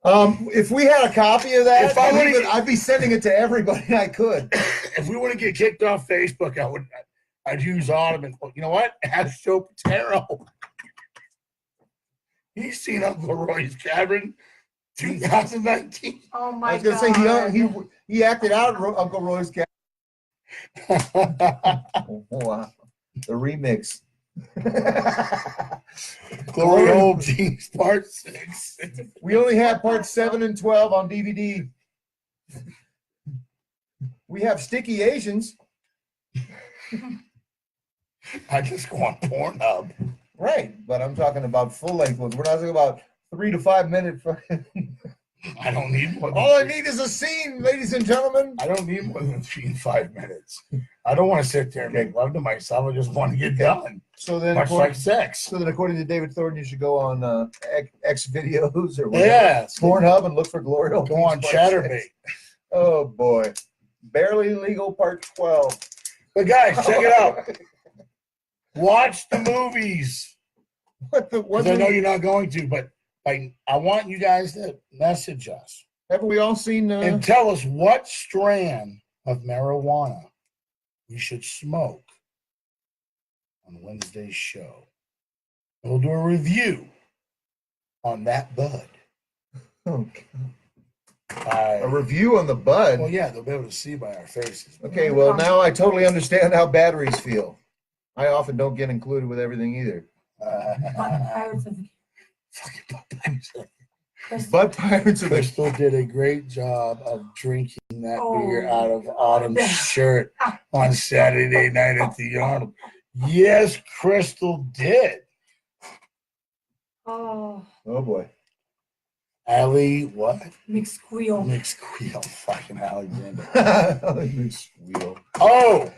If we had a copy of that, If I would've- I'd be sending it to everybody I could. If we want to get kicked off Facebook, I'd use Autumn and you know what? Ask Joe Patero. He's seen Uncle Roy's Cabin 2019. Oh my I was gonna God. say he acted out Uncle Roy's cat. Oh, wow. The remix. Glory Hole Jeans Part 6. We only have parts 7 and 12 on DVD. We have Sticky Asians. I just go on Pornhub. Right, but I'm talking about full length ones. We're not talking about 3 to 5 minute. I don't need more. All I need is a scene, ladies and gentlemen. I don't need more than 3 and 5 minutes. I don't want to sit there and make love to myself. I just want to get done. So then, Much like sex. so then, according to David Thornton, you should go on X videos or whatever, Yeah. Pornhub, and look for Glory Hole. Go on Part Chatterbait. 6. Oh boy, Barely Legal Part 12. But guys, check it out. Watch the movies. What the? Because I know you're not going to, but I want you guys to message us Haven't we all seen? and tell us what strand of marijuana we should smoke on Wednesday's show. And we'll do a review on that bud. Oh, A a review on the bud. Well, yeah, they'll be able to see by our faces. Okay, well now I totally understand how batteries feel. I often don't get included with everything either. Pirates of the Fucking Popeyes. Crystal. But Pirates of the Crystal did a great job of drinking that Oh. beer out of Autumn's shirt on Saturday night at the Arnold. Yes, Crystal did. Oh, Oh boy. Allie, what? McSqueal. McSqueal, fucking Alexander. Squeal. Oh,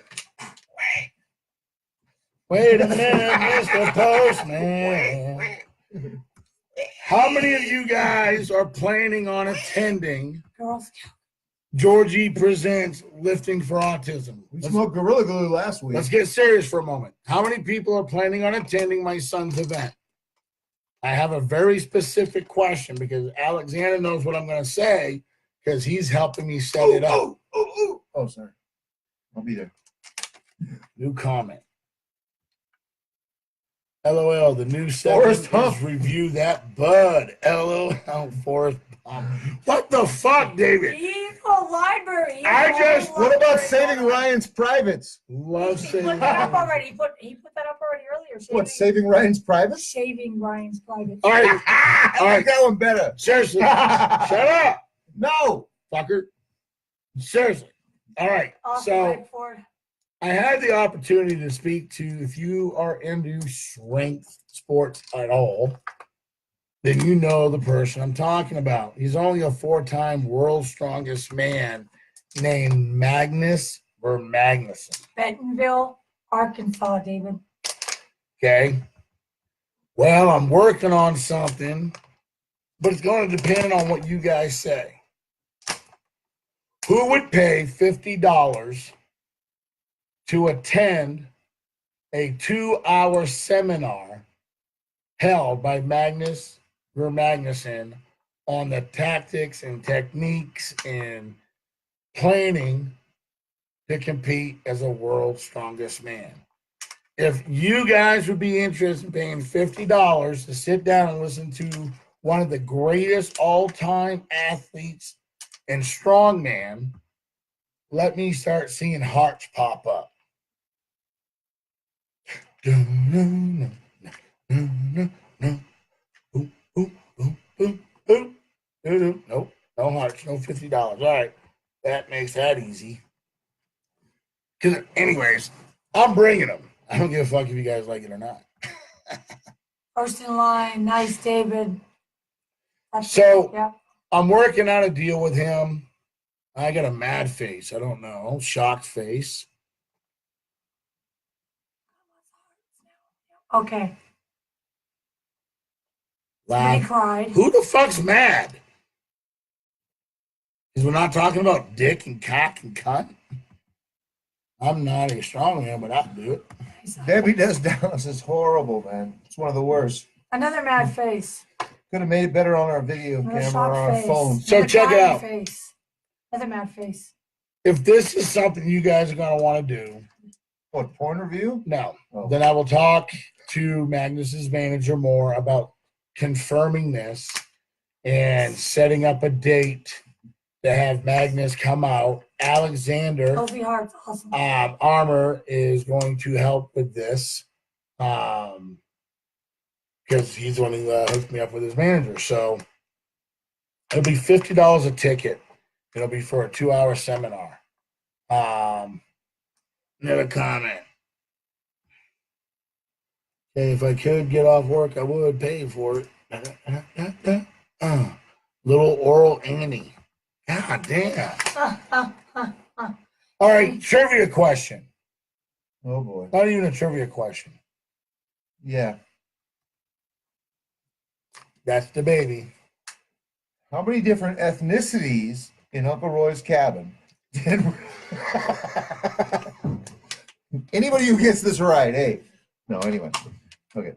wait a minute, Mr. Postman. How many of you guys are planning on attending Girl Scout. Georgie Presents Lifting for Autism? We smoked Gorilla Glue last week. Let's get serious for a moment. How many people are planning on attending my son's event? I have a very specific question because Alexander knows what I'm going to say because he's helping me set it up. Oh, sorry. I'll be there. New comment. LOL, the new segment Forrest is Hump. review that bud. LOL, Forrest Hump. What the fuck, David? He's a library. What about Saving Ryan's Privates? Love He saying put that up already. He put that up already earlier. What, Saving Ryan's Privates? Shaving Ryan's private. All right, I like that one better. seriously, shut up, No. fucker. Seriously. All right, Off so Red Ford. I had the opportunity to speak to, if you are into strength sports at all, then you know the person I'm talking about. He's only a 4-time world's strongest man named Magnus Magnuson. Bentonville, Arkansas, David. Okay. Well, I'm working on something, but it's going to depend on what you guys say. Who would pay $50 to attend a 2-hour seminar held by Magnus Magnuson on the tactics and techniques and planning to compete as a world's strongest man? If you guys would be interested in paying $50 to sit down and listen to one of the greatest all-time athletes in strongman, let me start seeing hearts pop up. Nope, no hearts, no $50. All right, that makes that easy. Because, anyways, I'm bringing them. I don't give a fuck if you guys like it or not. First in line. Nice, David. So, Yep. I'm working out a deal with him. I got a mad face. I don't know. Shocked face. Okay. Laugh. Somebody cried. Who the fuck's mad? Because we're not talking about dick and cock and cunt. I'm not a strong man, but I'll do it. Debbie Does Dallas is horrible, man. It's one of the worst. Another mad face. Could have made it better on our video Another camera or shocked on our face. phone. So Another check it crying out. Face. Another mad face. If this is something you guys are going to want to do, What, porn review? no, Oh. then I will talk to Magnus's manager more about confirming this and setting up a date to have Magnus come out. Alexander Kofi Hart's awesome. Armor is going to help with this because he's the one who hooked me up with his manager. So it'll be $50 a ticket. It'll be for a 2-hour seminar. Another comment. Okay, if I could get off work, I would pay for it. Little oral Annie. God damn. All right, trivia question. Oh, boy. Not even a trivia question. Yeah. That's the baby. How many different ethnicities in Uncle Roy's cabin did anybody who gets this right, hey. No, anyway. Okay.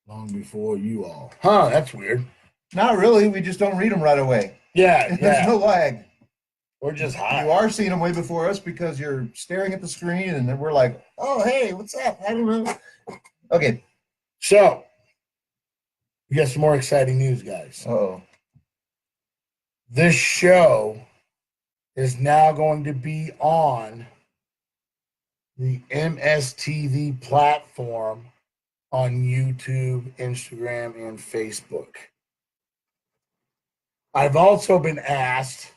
Long before you all. Huh, that's weird. Not really. We just don't read them right away. Yeah, There's no yeah. lag. We're just You hot. are seeing them way before us because you're staring at the screen and then we're like, oh, hey, what's up? I don't know. Okay. So, we got some more exciting news, guys. Uh-oh. This show is now going to be on the MSTV platform on YouTube, Instagram, and Facebook. I've also been asked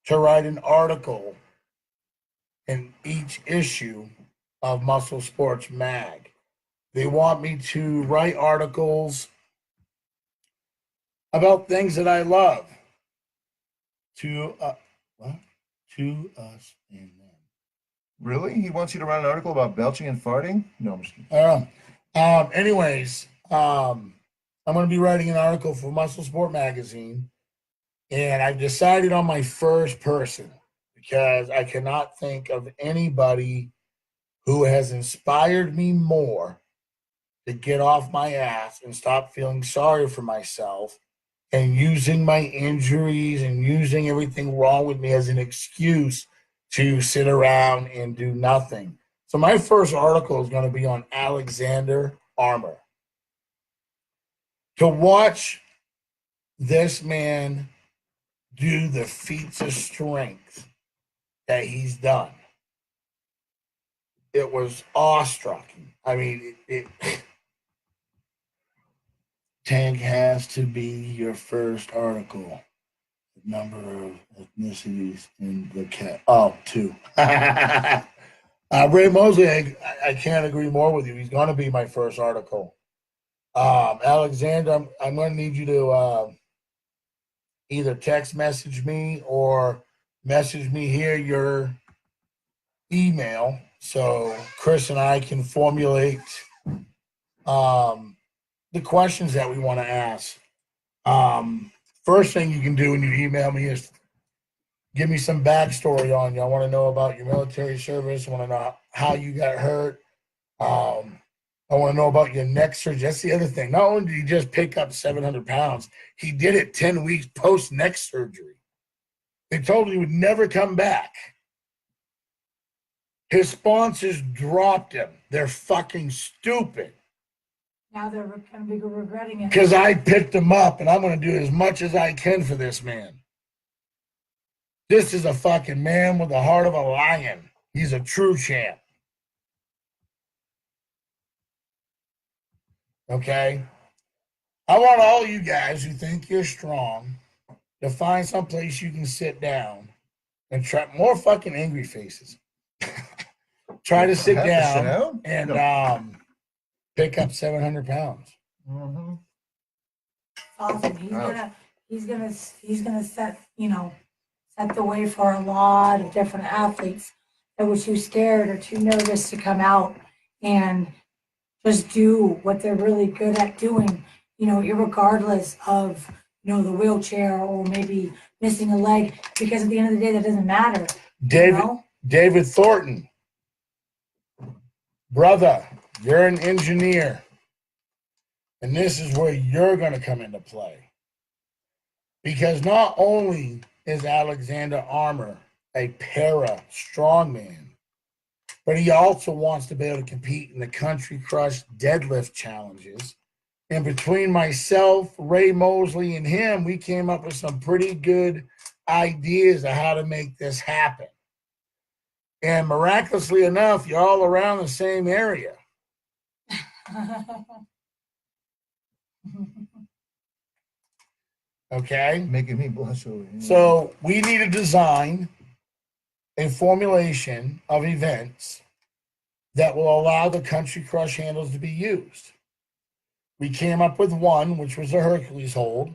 to write an article in each issue of Muscle Sports Mag. They want me to write articles about things that I love. To us and them. Really? He wants you to write an article about belching and farting? No, I'm just kidding. Anyways, I'm going to be writing an article for Muscle Sport Magazine, and I've decided on my first person because I cannot think of anybody who has inspired me more to get off my ass and stop feeling sorry for myself and using my injuries and using everything wrong with me as an excuse to sit around and do nothing. So my first article is going to be on Alexander Armour. To watch this man do the feats of strength that he's done, it was awe-striking. I mean, Tank has to be your first article. The number of ethnicities in the cat. Oh, 2. Ray Mosley, I can't agree more with you. He's going to be my first article. Alexander, I'm going to need you to either text message me or message me here your email so Chris and I can formulate the questions that we want to ask. First thing you can do when you email me is give me some backstory on you. I want to know about your military service. I want to know how you got hurt. I want to know about your neck surgery. That's the other thing. Not only did he just pick up 700 pounds, he did it 10 weeks post neck surgery. They told him he would never come back. His sponsors dropped him. They're fucking stupid. Now they're going to be regretting it. Because I picked him up, and I'm going to do as much as I can for this man. This is a fucking man with the heart of a lion. He's a true champ. Okay? I want all you guys who think you're strong to find some place you can sit down and try more fucking angry faces. Try to sit down and pick up 700 pounds. Mm-hmm. Awesome. He's gonna set the way for a lot of different athletes that were too scared or too nervous to come out and just do what they're really good at doing, irregardless of, the wheelchair or maybe missing a leg, because at the end of the day, that doesn't matter. David Thornton, brother, you're an engineer. And this is where you're going to come into play. Because not only is Alexander Armour a para strongman, but he also wants to be able to compete in the country crush deadlift challenges. And between myself, Ray Mosley, and him, we came up with some pretty good ideas of how to make this happen. And miraculously enough, you're all around the same area. Okay? Making me blush over here. So we need to design a formulation of events that will allow the country crush handles to be used. We came up with one, which was a Hercules hold.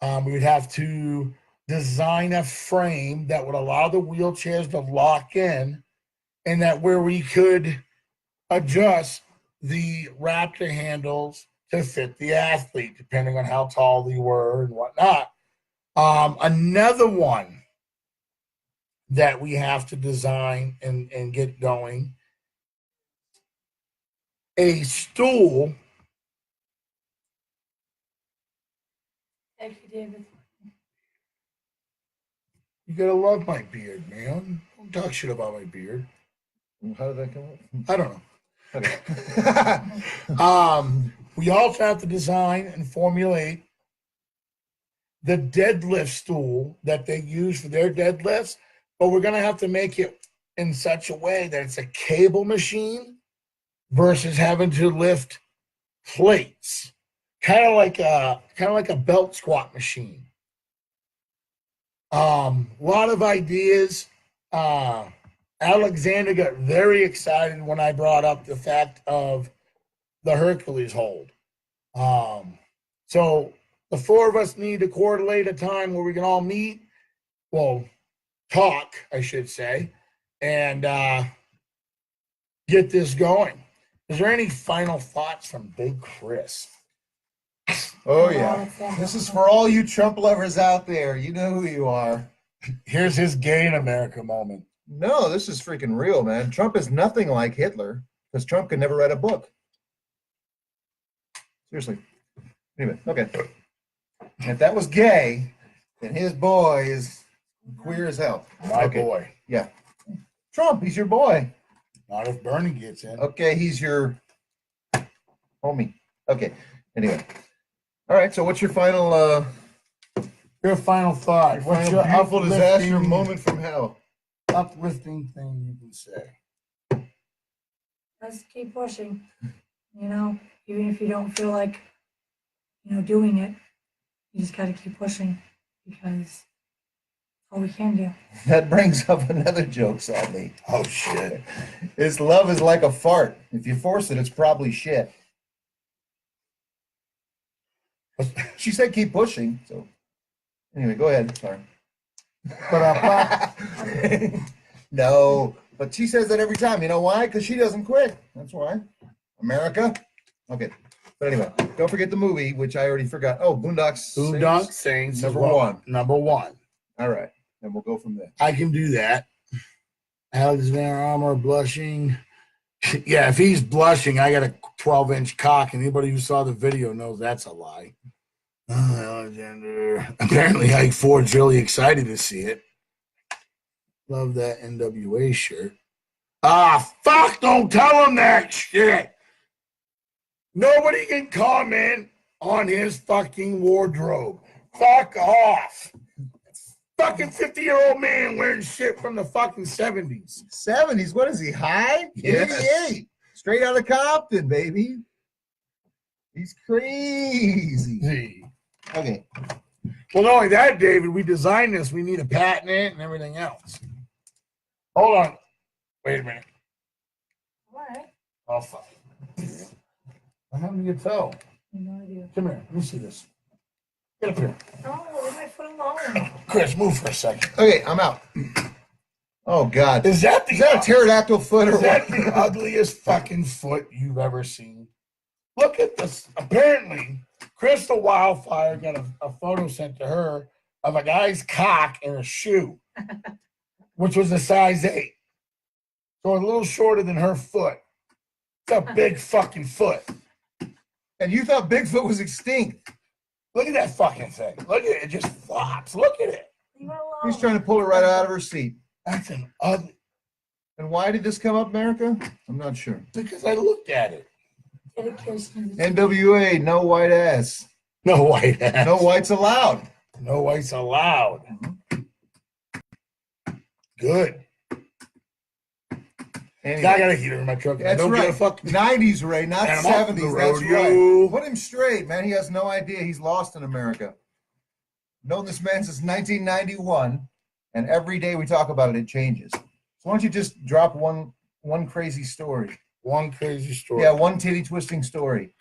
We would have to design a frame that would allow the wheelchairs to lock in, and that where we could adjust the Raptor handles to fit the athlete, depending on how tall they were and whatnot. Another one that we have to design and get going, a stool. Thank you, David. You gotta love my beard, man. Don't talk shit about my beard. How did that come up? I don't know. Okay. We also have to design and formulate the deadlift stool that they use for their deadlifts, but we're going to have to make it in such a way that it's a cable machine versus having to lift plates, kind of like a belt squat machine. A lot of ideas. Alexander got very excited when I brought up the fact of the Hercules hold. So the four of us need to coordinate a time where we can all meet, talk, I should say, and get this going. Is there any final thoughts from Big Chris? Oh, yeah. This is for all you Trump lovers out there. You know who you are. Here's his gay in America moment. No, this is freaking real, man. Trump is nothing like Hitler because Trump could never write a book. Seriously. Anyway, okay. If that was gay, then his boy is queer as hell. My boy. Yeah. Trump, he's your boy. Not if Bernie gets in. Okay, he's your homie. Okay. Anyway. All right, so what's your final thought? What's your beautiful disaster moment from hell? Uplifting thing you can say? Let's keep pushing. Even if you don't feel like, doing it, you just got to keep pushing because that's all we can do. That brings up another joke, sadly. Oh, shit. His love is like a fart. If you force it, it's probably shit. She said keep pushing. So anyway, go ahead. Sorry. No, but she says that every time. You know why? Because she doesn't quit. That's why. America. Okay. But anyway, don't forget the movie, which I already forgot. Oh, Boondock Saints. Number one. Number one. All right. And we'll go from there. I can do that. Alexander Armour blushing. Yeah, if he's blushing, I got a 12-inch cock, and anybody who saw the video knows that's a lie. Alexander. Apparently, Ike Ford's really excited to see it. Love that NWA shirt. Fuck, don't tell him that shit. Nobody can comment on his fucking wardrobe. Fuck off. Fucking 50-year-old man wearing shit from the fucking 70s. 70s. What is he, high? Yes. 88. Straight out of Compton, baby. He's crazy. Gee. Okay. Well, not only that, David, we designed this. We need a patent it and everything else. Hold on. Wait a minute. What? Oh, fuck. I'm having a toe. No idea. Come here. Let me see this. Get up here. No, leave my foot alone. Chris, move for a second. Okay, I'm out. Oh, God. Is that a pterodactyl foot or Is that what? the ugliest fucking foot you've ever seen? Look at this. Apparently, Crystal Wildfire got a photo sent to her of a guy's cock in a shoe, which was a size 8. So a little shorter than her foot. It's a big fucking foot. And you thought Bigfoot was extinct. Look at that fucking thing. Look at it. It just flops. Look at it. Leave it alone. He's trying to pull her right out of her seat. That's an ugly. And why did this come up, America? I'm not sure. Because I looked at it. Get a kiss. NWA, no white ass. No white ass. No whites allowed. No whites allowed. Good. Anyway, I got a heater in my truck. that's I don't right. give a fuck. 90s, Ray, not And I'm off the 70s. That's rodeo. right. Put him straight, man. He has no idea he's lost in America. Known this man since 1991, and every day we talk about it, it changes. So why don't you just drop one crazy story? One crazy story. Yeah, one titty twisting story.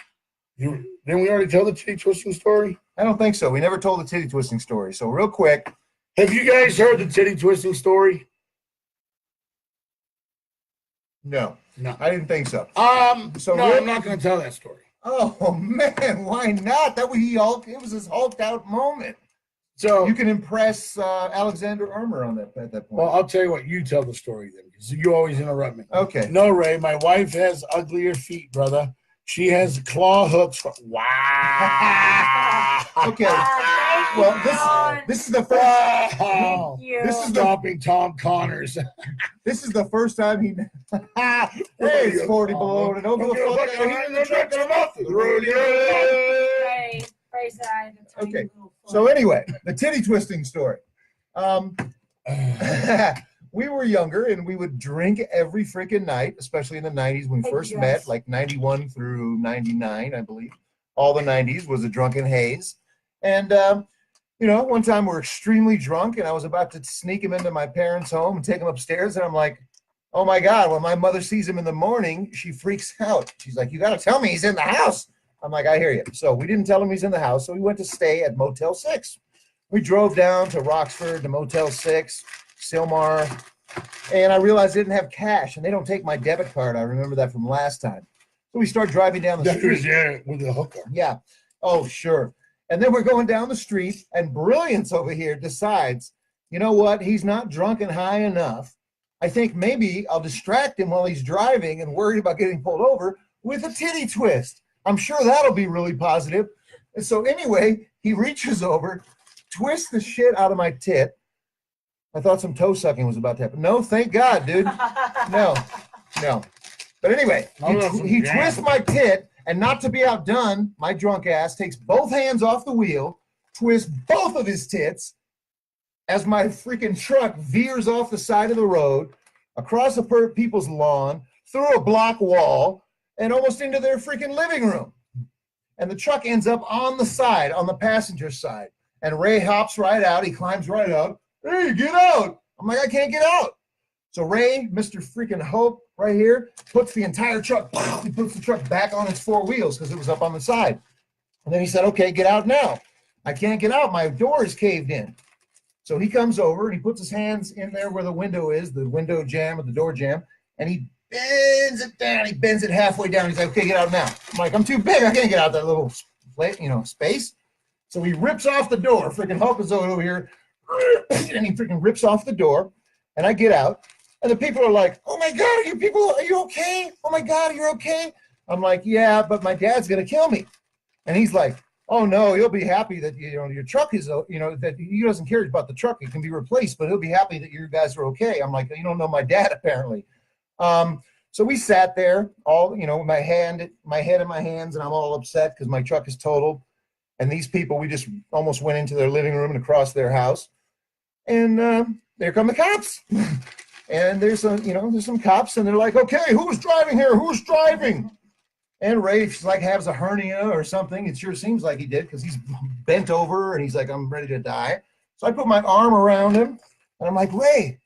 Didn't we already tell the titty twisting story? I don't think so. We never told the titty twisting story. So real quick. Have you guys heard the titty twisting story? No, No. I didn't think so. So no, I'm not going to tell that story. Oh man, why not? That was it was his hulked out moment. So You can impress Alexander Armour on that at that point. well, I'll tell you what. You tell the story then, because you always interrupt me. Okay. No, Ray. My wife has uglier feet, brother. She has claw hooks. Wow. Okay. Thank Well, you. this is the first. Wow. Thank you. This is the Stopping Tom Connors. This is the first time he. Hey, it's 40 below and over the Ray, Ray said I had to tell you Okay. a little foot. So anyway, the titty twisting story. We were younger and we would drink every freaking night, especially in the 90s when we Thank first you, met, guys. like 91 through 99, I believe. All the 90s was a drunken haze. And, one time we're extremely drunk and I was about to sneak him into my parents' home and take him upstairs. And I'm like, oh my God, when my mother sees him in the morning, she freaks out. She's like, you got to tell me he's in the house. I'm like, I hear you. So we didn't tell him he's in the house. So we went to stay at Motel 6. We drove down to Roxford to Motel 6, Silmar, and I realized I didn't have cash, and they don't take my debit card. I remember that from last time. So we start driving down the street. Yeah, with the hooker. Yeah. Oh, sure. And then we're going down the street, and Brilliance over here decides, you know what? He's not drunk and high enough. I think maybe I'll distract him while he's driving and worried about getting pulled over with a titty twist. I'm sure that'll be really positive. And so anyway, he reaches over, twists the shit out of my tit. I thought some toe sucking was about to happen. No, thank God, dude. No. But anyway, he twists my tit, and not to be outdone, my drunk ass takes both hands off the wheel, twists both of his tits as my freaking truck veers off the side of the road, across a people's lawn, through a block wall, and almost into their freaking living room. And the truck ends up on the side, on the passenger side. And Ray hops right out. He climbs right out. Hey, get out. I'm like, I can't get out. So Ray, Mr. freaking Hope right here, puts the entire truck, he puts the truck back on its 4 wheels because it was up on the side. And then he said, okay, get out now. I can't get out. My door is caved in. So he comes over and he puts his hands in there where the window is, the window jamb or the door jamb, and he bends it down. He bends it halfway down. He's like, okay, get out now. I'm like, I'm too big. I can't get out that little space. So he rips off the door. Freaking Hulk is over here. And he freaking rips off the door. And I get out. And the people are like, oh my God, are you okay? Oh my God, you're okay? I'm like, yeah, but my dad's going to kill me. And he's like, oh no, he'll be happy that, your truck is, that he doesn't care about the truck. It can be replaced, but he'll be happy that you guys are okay. I'm like, you don't know my dad apparently. So we sat there, all my head in my hands, and I'm all upset because my truck is totaled. And these people, we just almost went into their living room and across their house, and there come the cops. And there's some cops, and they're like, "Okay, who was driving here? Who was driving?" And Ray like has a hernia or something. It sure seems like he did because he's bent over and he's like, "I'm ready to die." So I put my arm around him, and I'm like, "Ray,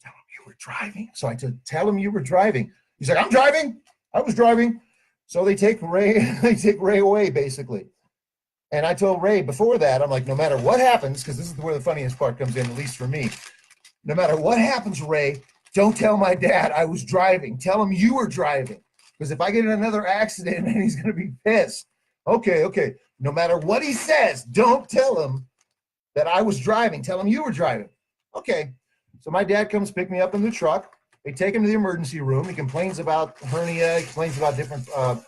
tell him you were driving." So I said, "Tell him you were driving." He's like, "I'm driving. I was driving." So they take Ray away basically. And I told Ray before that, I'm like, no matter what happens, because this is where the funniest part comes in, at least for me. No matter what happens, Ray, don't tell my dad I was driving. Tell him you were driving. Because if I get in another accident, then he's going to be pissed. Okay. No matter what he says, don't tell him that I was driving. Tell him you were driving. Okay. So my dad comes pick me up in the truck. They take him to the emergency room. He complains about hernia. He complains about different,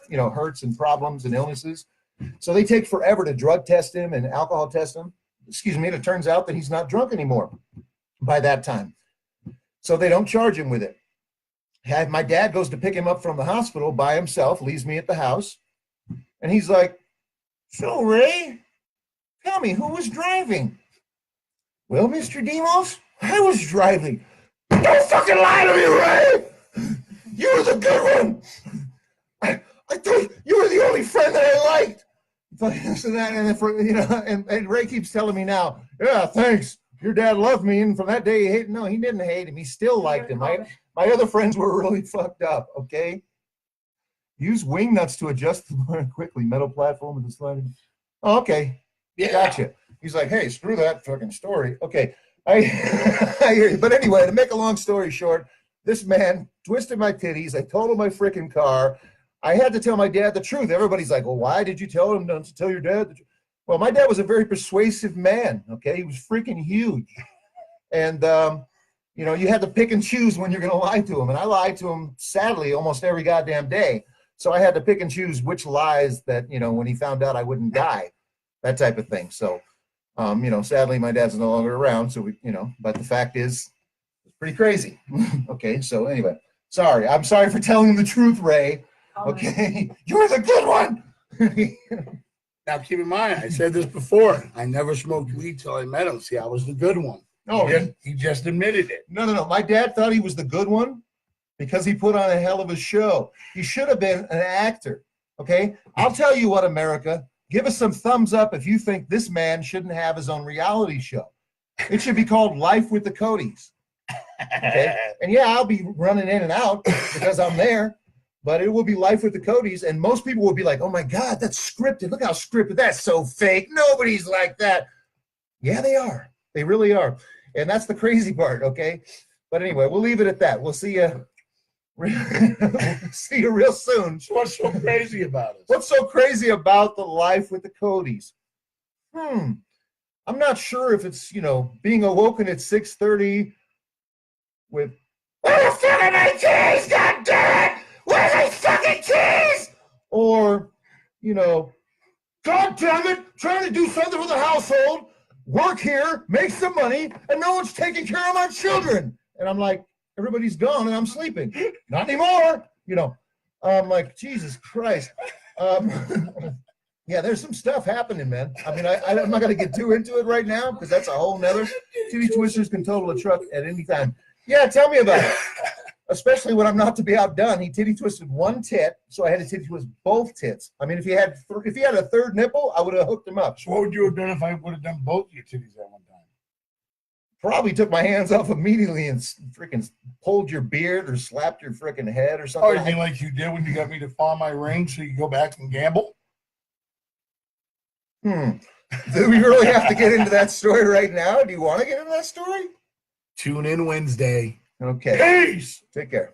hurts and problems and illnesses. So they take forever to drug test him and alcohol test him. And it turns out that he's not drunk anymore by that time. So they don't charge him with it. My dad goes to pick him up from the hospital by himself, leaves me at the house. And he's like, "So, Ray, tell me, who was driving?" "Well, Mr. Demos, I was driving." "Don't fucking lie to me, Ray! You were the good one! I thought you were the only friend that I liked." So that, and Ray keeps telling me now, "Yeah, thanks. Your dad loved me, and from that day he hated." No, he didn't hate him. He still liked him. My other friends were really fucked up. Okay. Use wing nuts to adjust the bar quickly. Metal platform with the sliding. Oh, okay. Yeah. Gotcha. He's like, "Hey, screw that fucking story." Okay. I hear you. But anyway, to make a long story short, this man twisted my titties. I totaled my freaking car. I had to tell my dad the truth. Everybody's like, "Well, why did you tell him to tell your dad the truth?" Well, my dad was a very persuasive man. Okay. He was freaking huge. And, you had to pick and choose when you're going to lie to him. And I lied to him, sadly, almost every goddamn day. So I had to pick and choose which lies that, when he found out I wouldn't die, that type of thing. So, sadly, my dad's no longer around. So, but the fact is, it's pretty crazy. Okay. So anyway, sorry. I'm sorry for telling him the truth, Ray. Okay. You're the good one. Now, keep in mind, I said this before. I never smoked weed till I met him. See, I was the good one. Oh, he just admitted it. No. My dad thought he was the good one because he put on a hell of a show. He should have been an actor. Okay. I'll tell you what, America, give us some thumbs up if you think this man shouldn't have his own reality show. It should be called Life with the Codys. Okay. And yeah, I'll be running in and out because I'm there. But it will be Life with the Codys, and most people will be like, "Oh my God, that's scripted. Look how scripted. That's so fake. Nobody's like that." Yeah, they are. They really are. And that's the crazy part, okay? But anyway, we'll leave it at that. We'll see you. See you real soon. What's so crazy about it? What's so crazy about the Life with the Codys? I'm not sure if it's, being awoken at 6:30 with, "Where the fuck are my keys? God damn it! Where's my fucking keys?" Or, "God damn it, trying to do something for the household, work here, make some money, and no one's taking care of my children." And I'm like, everybody's gone and I'm sleeping. Not anymore. I'm like, Jesus Christ. Yeah, there's some stuff happening, man. I mean, I'm not going to get too into it right now because that's a whole nother. Titty twisters can total a truck at any time. Yeah, tell me about it. Especially when I'm not to be outdone. He titty twisted one tit, so I had to titty twist both tits. I mean, if he had a third nipple, I would have hooked him up. So what would you have done if I would have done both your titties at one time? Probably took my hands off immediately and freaking pulled your beard or slapped your freaking head or something. Oh, you mean like you did when you got me to farm my ring so you can go back and gamble? Do we really have to get into that story right now? Do you want to get into that story? Tune in Wednesday. Okay. Peace. Take care.